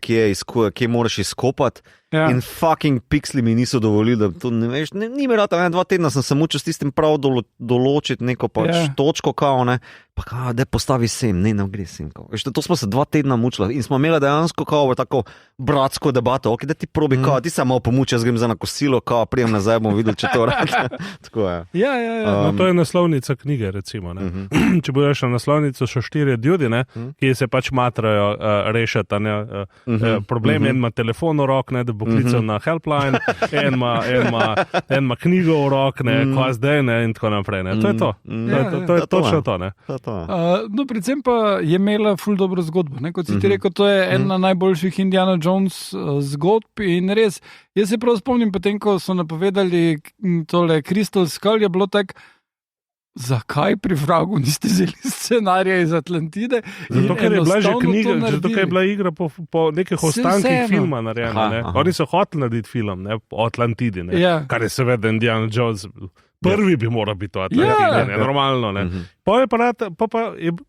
[SPEAKER 2] kje moraš izkopati. In fucking pixeli mi niso dovolili, da to ne veš. Ni mi rad, 2 tedna sem se mučil s tistim prav določiti neko točko, pa da postavi sem, ne gre sem. To smo se 2 tedna mučili in smo imeli dejansko tako bratsko debato, da ti probi, ti se malo pomuči, jaz grem za na kosilo, prijem nazaj, bom videl, če to rad. Tako je.
[SPEAKER 4] To je naslovnica knjige, recimo. Če boš na naslovnico še 4 ljudi, ki se pač matrajo rešiti problem, en ima telefon v rok, da bo poklical na helpline, en ima knjigo v rok, kva zdaj, in tako naprej. To je to. To je točno to.
[SPEAKER 3] No, predvsem pa je imela ful dobro zgodbo. Ne? Kot si ti rekel, to je ena najboljših Indiana Jones zgodb in res, jaz se prav spomnim potem, ko so napovedali tole Crystal Skull, je bilo tako, zakaj pri vragu niste vzeli scenarija iz Atlantide?
[SPEAKER 4] Zato, ker je bila že knjiga, zato, ker je bila igra po nekih ostankih filma narejena. Oni so hoteli narediti film o Atlantidi, kar je seveda Indiana Jones. Prvi bi moral biti to Atlantide, normalno. Pa je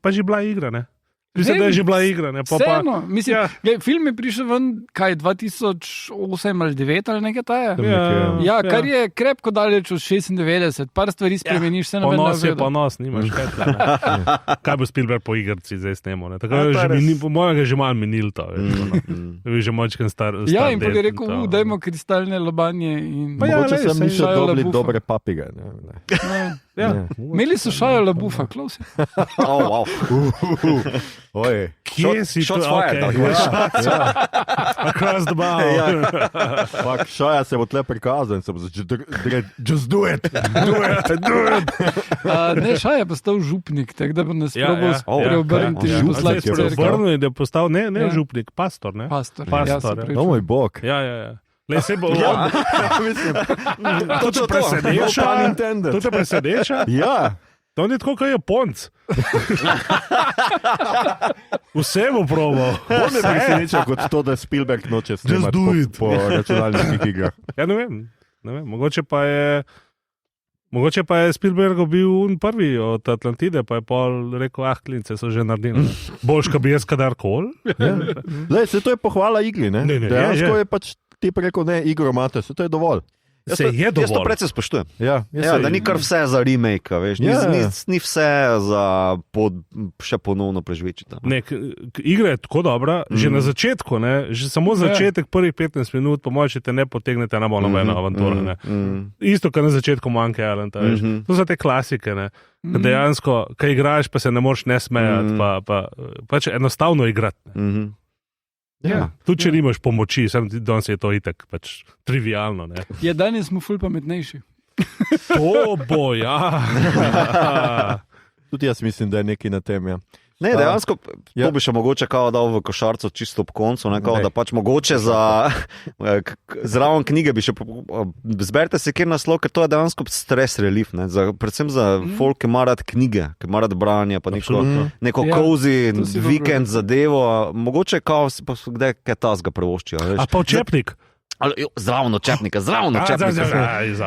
[SPEAKER 4] pa že bila igra, ne? Mislim, da je že bila igra.
[SPEAKER 3] Vseeno, mislim, film je prišel ven, kaj, 2008 ali 2009 ali nekaj taja. Kar je krepko daleč od 96, par stvari spremeniš, se navedno.
[SPEAKER 4] Ponos je ponos, nimaš kaj. Kaj bo Spielberg po igrci zdaj snemo? Tako je po mojem že malo minil to. Je že močken star.
[SPEAKER 3] Ja, in pa je rekel, dajmo kristalne lobanje.
[SPEAKER 1] Mogoče sem mišel dobili dobre papige.
[SPEAKER 3] Imeli so Shia LaBeoufa, Klaus.
[SPEAKER 4] Kje si to? Across the bow.
[SPEAKER 1] Shia se bo tle prikazal in se bo začel just do it.
[SPEAKER 3] Ne, Shia je postal župnik, tako da bo nas probal preobrniti.
[SPEAKER 4] Vrnil je, da je postal ne župnik, pastor.
[SPEAKER 3] Pastor.
[SPEAKER 1] O moj bog.
[SPEAKER 4] Ja. Le se bo mislim. To te preseneča?
[SPEAKER 1] Ja.
[SPEAKER 4] To ni tako, kot je Ponc. Vse bo probal.
[SPEAKER 1] To me preseneča kot to, da Spielberg noče snemati po računalniških igrah.
[SPEAKER 4] Ja, ne vem. Mogoče pa je Spielberg bil prvi od Atlantide, pa je pol rekel, klince so že naredili. Boljš, ka bi jaz kadarkoli.
[SPEAKER 1] Se to je pohvala igri, ne? Dejansko je pač ti preko igro imate, se to je dovolj.
[SPEAKER 2] Jaz to predvsem spoštujem. Da ni kar vse za remake, veš. Ni vse za še ponovno preživeti.
[SPEAKER 4] Igra je tako dobra, že na začetku, že samo začetek prvih 15 minut, po mojem, če te ne potegnete na nobeno avanturo. Isto, kar na začetku Monkey Island, veš. To so te klasike, dejansko, kaj igraš, pa se ne moreš ne smejati, pač enostavno igrati. Tudi če nimaš pomoči, danes je to itak pač trivialno.
[SPEAKER 3] Danes smo ful pametnejši.
[SPEAKER 4] To bo,
[SPEAKER 1] Tudi jaz mislim, da je nekaj na tem,
[SPEAKER 2] Ne, dejansko, to bi še mogoče dal v košarco čisto ob koncu, da pač mogoče zraven knjige bi še zberite se kjer naslov, ker to je dejansko stres relief, predvsem za folk, ki ima rad knjige, ki ima rad branje, pa neko cozy vikend zadevo, mogoče kdaj kaj tazga prevoščijo.
[SPEAKER 4] A pa očepnik?
[SPEAKER 2] Zraven očepnika.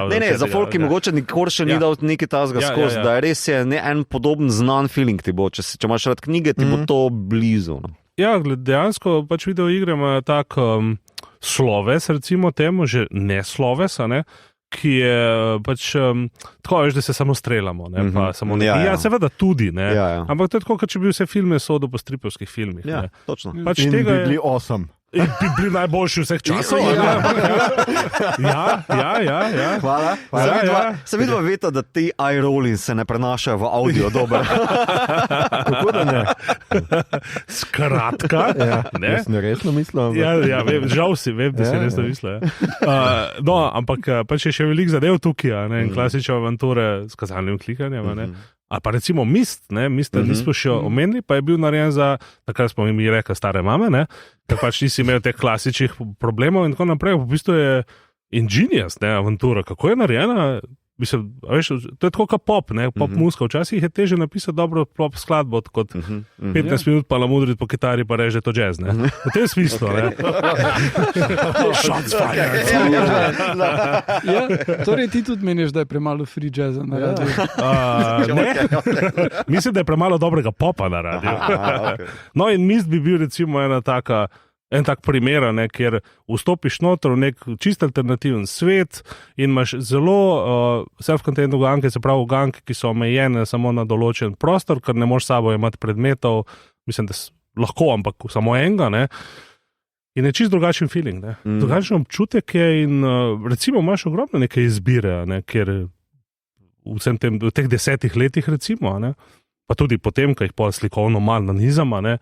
[SPEAKER 2] Ne, za folk, ki mogoče nikoli še ni dal nekaj tazga skozi, da res je en podoben znan feeling ti bo, če imaš rad knjige, ti bo to blizu.
[SPEAKER 4] Ja, dejansko pač video igre imajo tak sloves, recimo temu, že ne sloves, ki je pač tako, veš, da se samo streljamo. Seveda tudi, ampak to je tako, kot če bi vse filme sodel po stripovskih filmih.
[SPEAKER 2] Ja, točno.
[SPEAKER 4] Pač
[SPEAKER 1] in bi bili awesome.
[SPEAKER 4] In bi bili najboljši vseh časov. Ja.
[SPEAKER 1] Hvala.
[SPEAKER 2] Se vidva veta, da ti eye-rolling se ne prenašajo v audio dobro.
[SPEAKER 1] Kako da ne?
[SPEAKER 4] Skratka.
[SPEAKER 1] Jaz ne resno mislim.
[SPEAKER 4] Žal si, vem, da si resno mislil. Ampak pač je še veliko zadev tukaj, in klasične avanture s kazalnim klikanjem. A pa recimo Mist, nismo še omenili, pa je bil narejen za, takrat smo mi rekli, stare mame, ker pač nisi imel teh klasičnih problemov in tako naprej. V bistvu je ingenious, avantura. Kako je narejena? Mislim, veš, to je tako kot pop, pop muzika. Včasih je teže napisati dobro pop skladbo, kot 15 minut pa lamudriti po kitari, pa reže to jazz. V tem smislu. Shots fired.
[SPEAKER 3] Torej ti tudi meniš, da je premalo free jazza na radiju?
[SPEAKER 4] Mislim, da je premalo dobrega popa na radiju. No in Mist bi bil recimo en tak primer, kjer vstopiš noter v nek čist alternativen svet in imaš zelo self-contained uganke, se pravi uganke, ki so omejene samo na določen prostor, ker ne moš sabo imati predmetov, mislim, da lahko, ampak samo enega, in je čist drugačen feeling, drugačen občutek je in recimo imaš ogromno neke izbire, kjer v teh 10 letih recimo, pa tudi potem, ko jih pol slikovno malo nanizama,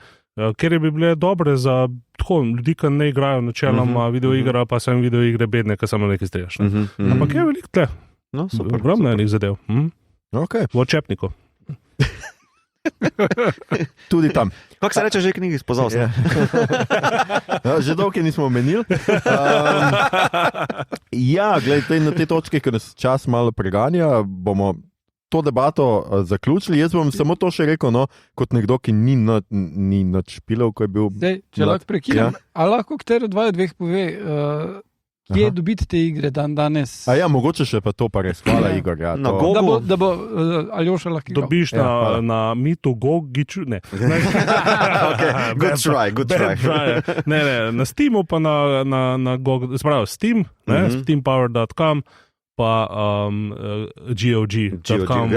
[SPEAKER 4] ker bi bile dobre za tako, ljudi, ki ne igrajo načeloma videoigre, pa sem videoigre bedne, ki samo nekaj streljaš. Ampak je veliko tle.
[SPEAKER 2] No, super.
[SPEAKER 4] Ogromno enih zadev.
[SPEAKER 1] Okay.
[SPEAKER 4] V očepniku.
[SPEAKER 1] Tudi tam.
[SPEAKER 2] Kako se reče že knjigi, pozval sem?
[SPEAKER 1] Ja, že dolgo nismo omenili. Gledaj, na te točke, ki nas čas malo preganja, bomo to debato zaključili. Jaz bom samo to še rekel, kot nekdo, ki ni nič špilal, ko je bil.
[SPEAKER 3] Zdaj, če lahko prekinem, a lahko katero dveh pove, kje dobiti te igre danes?
[SPEAKER 1] Mogoče še pa to pa res. Hvala, Igor. Ja,
[SPEAKER 2] Na
[SPEAKER 1] to...
[SPEAKER 2] Gogu.
[SPEAKER 3] Da bo Aljoša lahko igral.
[SPEAKER 4] Dobiš na mitu Gogiču, ne.
[SPEAKER 2] Okay. Good try.
[SPEAKER 4] Ne, na Steamu pa na Gogu, spravo Steam, steampower.com, pa GOG.com,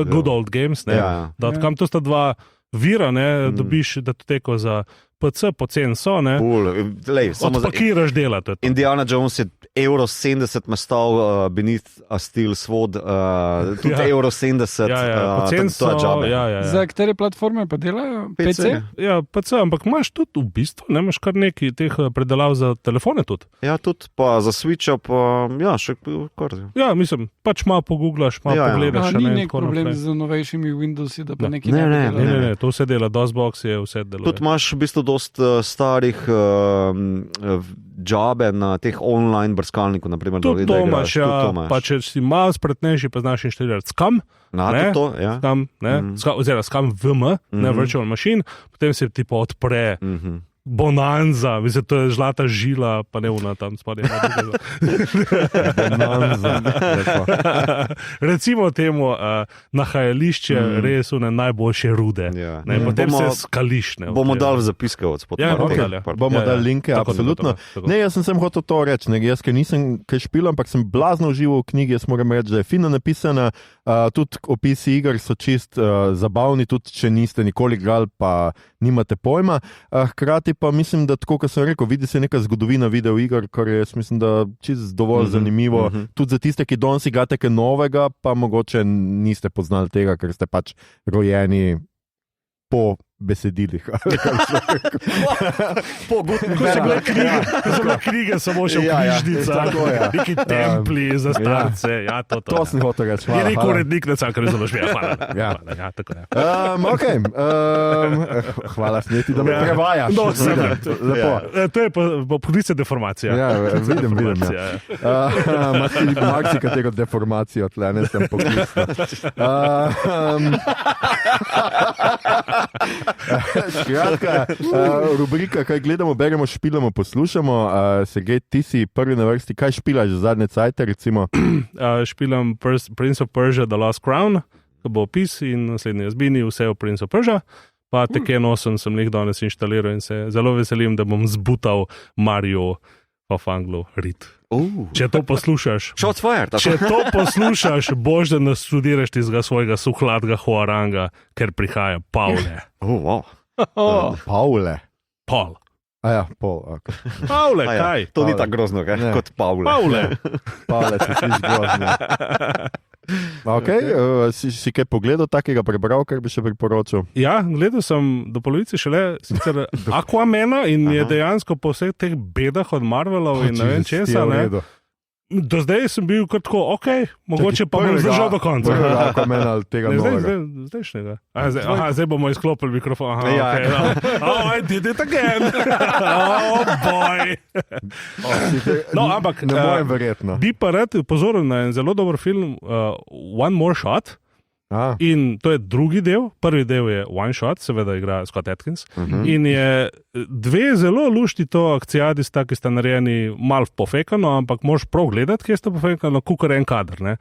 [SPEAKER 4] Good Old Games, to sta dva vira, dobiš datoteko za PC, pocen so, ne? Odpakiraš dela.
[SPEAKER 2] Indiana Jones je €70 mestal beneath a steel sword, tudi €70.
[SPEAKER 4] Pocen so,
[SPEAKER 3] Za katere platforme pa delajo? PC?
[SPEAKER 4] Ja, PC, ampak imaš tudi v bistvu, imaš kar nekaj teh predelav za telefone tudi.
[SPEAKER 2] Ja, tudi pa za Switcha, pa še kar.
[SPEAKER 4] Ja, mislim, pač malo pogooglaš, malo pogledaš.
[SPEAKER 3] Ni nek problem z novejšimi Windowsi, da pa nekaj
[SPEAKER 2] ne.
[SPEAKER 4] To vse dela, DOSBox je vse deluje.
[SPEAKER 2] Tudi imaš v bistvu dost starih džabe na teh online brskalniku, naprimer.
[SPEAKER 4] Tudi to imaš, pa če si malo spretnejši, pa znaš inštalirati Scum, oziroma Scum VM, ne Virtual Machine, potem se ti pa odpre Bonanza, mislim, to je zlata žila, pa ne vna tam spodaj.
[SPEAKER 1] Bonanza.
[SPEAKER 4] Recimo temu nahajališče res une najboljše rude. Potem se skališ.
[SPEAKER 2] Bomo dali zapiske od spodaj.
[SPEAKER 1] Bomo dali linke, absolutno. Ne, jaz sem hotel to reči, jaz ker nisem kaj špil, ampak sem blazno užival v knjigi, jaz moram reči, da je fino napisana, tudi opisi iger so čist zabavni, tudi če niste nikoli igrali, pa nimate pojma. Hkrati pa mislim, da tako, kot sem rekel, vidi se neka zgodovina videoiger, kar je, mislim, da čist dovolj zanimivo. Tudi za tiste, ki danes igrate kaj novega, pa mogoče niste poznali tega, ker ste pač rojeni po besedilih.
[SPEAKER 4] Ko so bile knjige, samo še v knjižnicah, neki templi za starce.
[SPEAKER 1] To sem hotel reči.
[SPEAKER 4] Je nek urednik, ne sam, kar je zelo špija.
[SPEAKER 1] Hvala, Sneti, da me prevajaš.
[SPEAKER 4] To je poklice deformacija.
[SPEAKER 1] Vidim. Maksi katero deformacijo tle, ne sem poklicno. Skratka, rubrika, kaj gledamo, beremo, špilamo, poslušamo. Sergej, ti si prvi na vrsti. Kaj špilaš za zadnje cajte, recimo?
[SPEAKER 4] Špilam Prince of Persia The Lost Crown, ko bo opis in naslednji jazbini, vse o Prince of Persia. Pa Tekken 8 sem jih danes inštaliral in se zelo veselim, da bom zbutal Mario of Anglo rit. Če to poslušaš, boš, da nas študiraš tistega svojega suhladega Huaranga, ker prihaja Pavle.
[SPEAKER 1] Pavle?
[SPEAKER 4] Paul.
[SPEAKER 1] Paul, ok.
[SPEAKER 4] Pavle, kaj?
[SPEAKER 2] To ni tako grozno, kot Pavle.
[SPEAKER 1] Pavle, če si grozno. Si kaj pogledal takega, prebral, kar bi še priporočil?
[SPEAKER 4] Ja, gledal sem do polovice šele sicer Aquamana in je dejansko po vseh teh bedah od Marvelov in ne vem česa, ne? Do zdaj sem bil kot tako, mogoče pa bom zdržal do konca.
[SPEAKER 1] Aquamana tega novega.
[SPEAKER 4] Zdajšnjega. Zdaj bomo izklopili mikrofon. I did it again. Oh boy. Ampak
[SPEAKER 1] ne morem verjetno.
[SPEAKER 4] Bi pa rad pozoril na en zelo dober film One More Shot. In to je drugi del, prvi del je One Shot, seveda igra Scott Atkins, in je dve zelo lušti to akcijadista, ki sta narejeni malo pofekano, ampak moraš prav gledati, kje sta pofekano, kukar en kader, ne.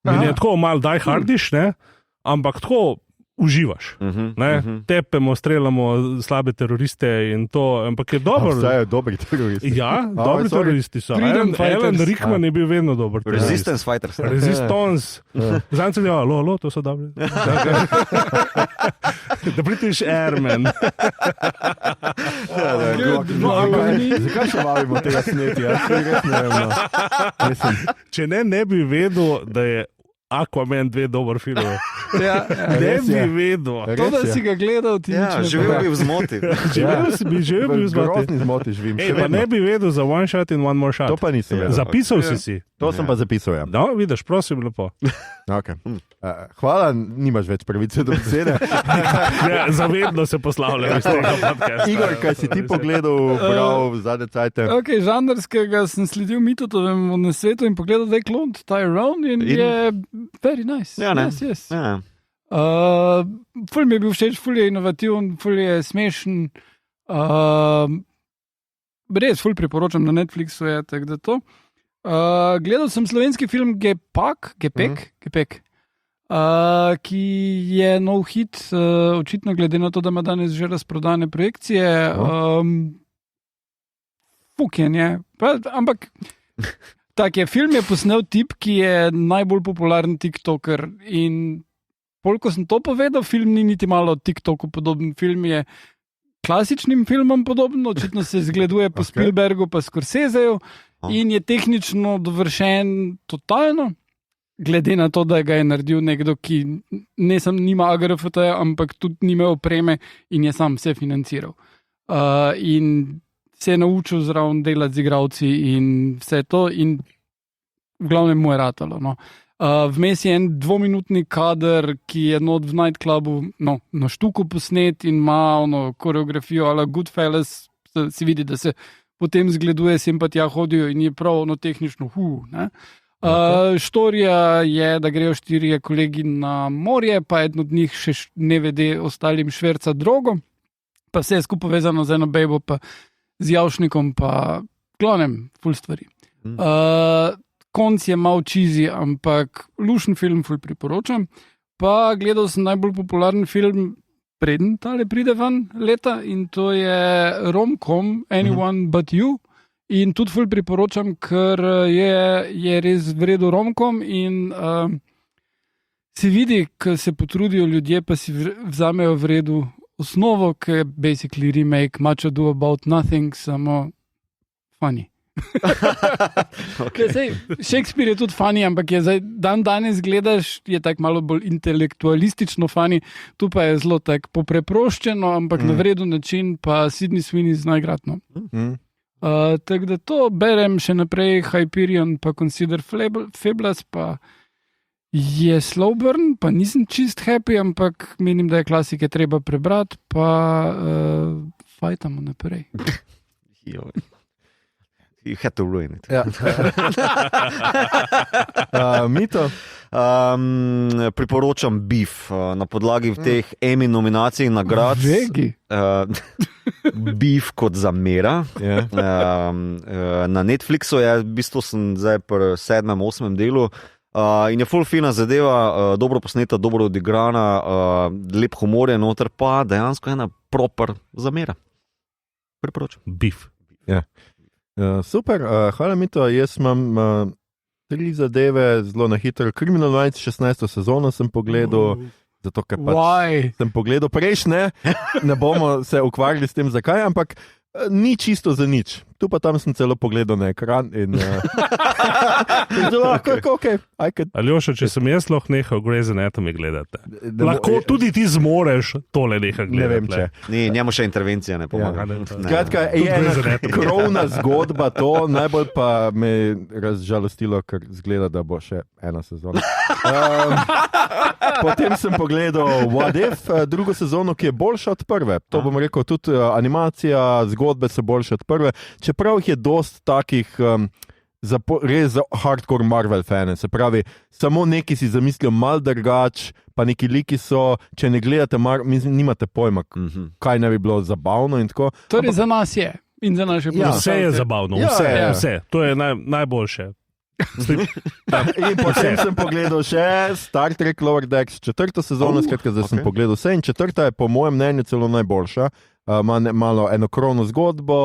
[SPEAKER 4] In je tako malo die hardiš, ne, ampak tako uživaš, ne, tepemo, streljamo slabe teroriste in to, ampak je dobro.
[SPEAKER 1] Obstajajo dobri teroristi.
[SPEAKER 4] Ja, dobri teroristi so. Alan Rickman je bil vedno dober terorist.
[SPEAKER 2] Resistance Fighters.
[SPEAKER 4] Resistance. Zanj sem lo, to so dobri. The British Airmen.
[SPEAKER 1] Zakaj še bavimo tega Sneti? Če
[SPEAKER 4] ne bi vedel, da je Aquaman 2 dober film.
[SPEAKER 3] Ja,
[SPEAKER 4] Ne
[SPEAKER 1] Res
[SPEAKER 4] bi
[SPEAKER 1] je.
[SPEAKER 4] vedel.
[SPEAKER 3] to, da si ga gledal, ti
[SPEAKER 2] Ja,
[SPEAKER 3] nič ne
[SPEAKER 2] živel
[SPEAKER 3] pove.
[SPEAKER 2] bi v zmoti.
[SPEAKER 4] Živel bi v zmoti.
[SPEAKER 1] Grozni zmoti živim.
[SPEAKER 4] Ej, pa ne bi vedel za one shot in one more shot.
[SPEAKER 1] To pa nisem vedel.
[SPEAKER 4] Zapisal
[SPEAKER 3] Ja.
[SPEAKER 4] si.
[SPEAKER 1] To sem pa zapisal. Ja.
[SPEAKER 4] No, vidiš, prosim, lepo.
[SPEAKER 1] Okay. Hvala, nimaš več pravice do besede.
[SPEAKER 4] Ja, zavedno se poslavljam iz tega podcasta.
[SPEAKER 1] Igor, kaj si ti pogledal, prav zadnje cajte?
[SPEAKER 3] Okay, žanrskega sem sledil Mitotovemu na svetu in pogledal, da je klon Tyrone in je very nice.
[SPEAKER 2] Ja, ne.
[SPEAKER 3] Yes.
[SPEAKER 2] Ja.
[SPEAKER 3] Ful mi je bil všeč, ful je inovativen, ful je smešen. Res, ful priporočam na Netflixu, je tako da to. Gledal sem slovenski film Gepek, ki je nov hit, očitno glede na to, da ima danes že razprodane projekcije. Fuken je, ampak tak je, film je posnel tip, ki je najbolj popularen TikToker in koliko sem to povedal, film ni niti malo TikToku podoben, film je klasičnim filmom podoben, očitno se zgleduje po Spielbergu pa Scorseseju in je tehnično dovršen totalno, glede na to, da ga je naredil nekdo, ki ne samo nima AGRFT-ja, ampak tudi nima opreme in je sam vse financiral. In se je naučil zraven delati z igralci in vse to in v glavnem mu je ratalo. No. Vmes je en 2-minutni kader, ki je not v nightclubu na štuku posnet in ima koreografijo ala Goodfellas, se vidi, da se potem zgleduje, sem pa tja hodijo in je prav tehnično ne. Štorija je, da grejo 4 kolegi na morje, pa eden od njih še ne vede ostalim šverca drogo, pa vse je skupaj povezano z eno bejbo, pa z javšnikom, pa glavnem, ful stvari. Konc je mal cheesy, ampak lušen film, ful priporočam. Pa gledal sem najbolj popularen film preden tale pride ven leta in to je rom-com Anyone But You. In tudi ful priporočam, ker je res vredo rom-com in se vidi, ko se potrudijo ljudje, pa si vzamejo vredu osnovo, ki je basically remake Much Ado About Nothing, samo funny. Okay. Shakespeare je tudi funny, ampak je zdaj danes gledaš, je tako malo bolj intelektualistično funny, tu pa je zelo tako popreproščeno, ampak na vredu način, pa Sydney Sweeney zna igrati. No. Tako da to berem še naprej, Hyperion, pa Consider Fables, pa je slow burn, pa nisem čist happy, ampak menim, da je klasike treba prebrati, pa fajtamo naprej.
[SPEAKER 2] You had to ruin it.
[SPEAKER 1] Ja. Mito?
[SPEAKER 2] Priporočam Beef na podlagi teh Emmy nominacij in nagrad.
[SPEAKER 3] Žegi.
[SPEAKER 2] Beef kot zamera.
[SPEAKER 1] Yeah.
[SPEAKER 2] Na Netflixu je, v bistvu sem zdaj pri 7., 8. delu. In je full fina zadeva, dobro posneta, dobro odigrana, lep humor je noter, pa dejansko ena proper zamera. Priporočam.
[SPEAKER 4] Beef.
[SPEAKER 1] Yeah. Super, hvala Mito, jaz imam 3 zadeve zelo na hitro. Criminal Minds 16. sezono sem pogledal, zato ker sem pogledal prejšnje, ne bomo se ukvarjali s tem zakaj, ampak ni čisto za nič. Tu pa tam sem celo pogledal na ekran in zelo lahko, ok.
[SPEAKER 4] Aljoša, če sem jaz lahko nehal Grey's Anatomy gledati. Lahko tudi ti zmoreš tole nehati gledati.
[SPEAKER 1] Ne vem, če.
[SPEAKER 2] Ni, njemu še intervencija ne pomaga.
[SPEAKER 1] Skratka, je ena krovna zgodba to, najbolj pa me razžalostilo, ker zgleda, da bo še ena sezona. Potem sem pogledal What If, drugo sezono, ki je boljša od prve. To bom rekel, tudi animacija, zgodbe so boljše od prve. Čeprav je dost takih res za hardcore Marvel fane, se pravi, samo neki si zamislijo mal drugač, pa neki liki so, če ne gledate, nimate pojma, kaj ne bi bilo zabavno in tako.
[SPEAKER 3] Torej za nas je in za naše poslušalce.
[SPEAKER 4] Vse je zabavno, vse. To je najboljše.
[SPEAKER 1] In potem sem pogledal še Star Trek Lower Decks 4. sezono, skratka, zdaj sem pogledal vse in 4. je po mojem mnenju celo najboljša. Ima malo enokrovno zgodbo,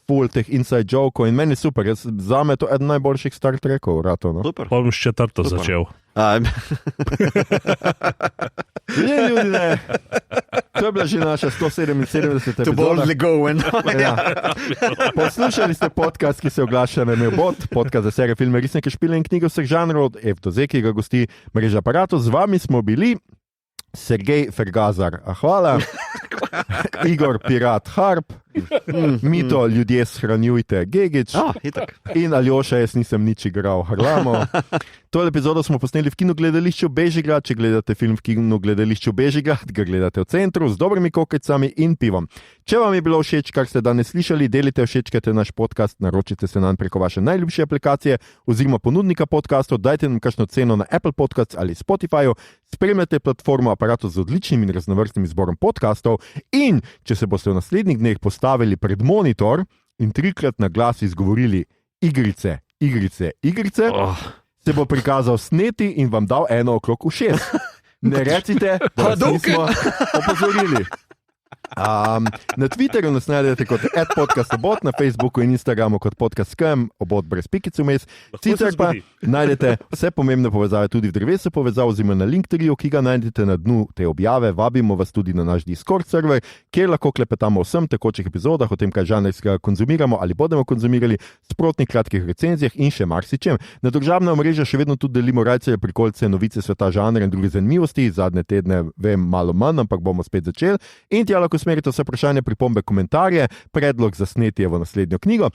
[SPEAKER 1] full teh inside jokov in meni super. Za me je to eden najboljših Star Trekov. Rato, no?
[SPEAKER 2] Super.
[SPEAKER 4] Pa bom s četrto začel.
[SPEAKER 1] Ne, ljudi, ne. To je bila že naša 177.
[SPEAKER 2] To boldly going.
[SPEAKER 1] Poslušali ste podcast, ki se oglaša na Mebot, podcast za serije, filme, resnike, špile in knjige vseh žanrov od F do Z, ki ga gosti Mreža Aparatov. Z vami smo bili Sergej Fergazar, hvala, Igor Pirat Harp, Mito, ljudje shranjujte Gegič in Aljoša, jaz nisem nič igral Harlamo. Tole epizodo smo posneli v kinogledališču Bežigrad. Če gledate film v kinogledališču Bežigrad, ga gledate v centru z dobrimi kokecami in pivom. Če vam je bilo všeč, kar ste danes slišali, delite, všečkajte naš podcast, naročite se nam preko vaše najljubše aplikacije oziroma ponudnika podcastov, dajte nam kakšno ceno na Apple Podcasts ali Spotifyju, spremljate platformo Aparatov z odličnim in raznovrstnim izborom podcastov in če se boste v naslednjih dneh postavili pred monitor in 3-krat na glas izgovorili igrice, se bo prikazal sneti in vam dal eno okrog ušes. Ne recite, da vas nismo opozorili. Na Twitterju nas najdete kot @podcastabot, na Facebooku in Instagramu kot podcast.com, obot brez pikic vmes. Sicer pa najdete vse pomembne povezave tudi v drevesu povezav oziroma na Linktree, ki ga najdete na dnu te objave. Vabimo vas tudi na naš Discord server, kjer lahko klepetamo o vsem tekočih epizodah, o tem, kaj žanrskega konzumiramo ali bomo konzumirali, sprotnih kratkih recenzijah in še marsičem. Na družabna omrežja še vedno tudi delimo rajce, prikolce, novice sveta žanra in druge zanimivosti. Zadnje tedne vem malo manj, ampak bomo spet začeli. In tja lahko usmerite vse vprašanja, pripombe, komentarje, predlog za snetje v naslednjo knjigo,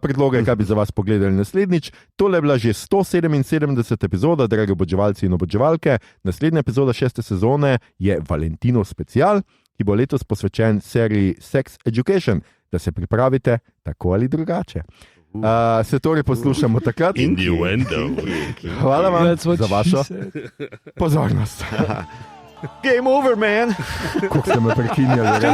[SPEAKER 1] predloge, kaj bi za vas pogledali naslednjič. Tole je bila že 177. epizoda, dragi oboževalci in oboževalke. Naslednja epizoda 6. sezone je Valentinov special, ki bo letos posvečen seriji Sex Education, da se pripravite tako ali drugače. Se torej poslušamo takrat. Hvala vam za vašo pozornost.
[SPEAKER 2] Game over, man.
[SPEAKER 1] Kako ste me prekinjali?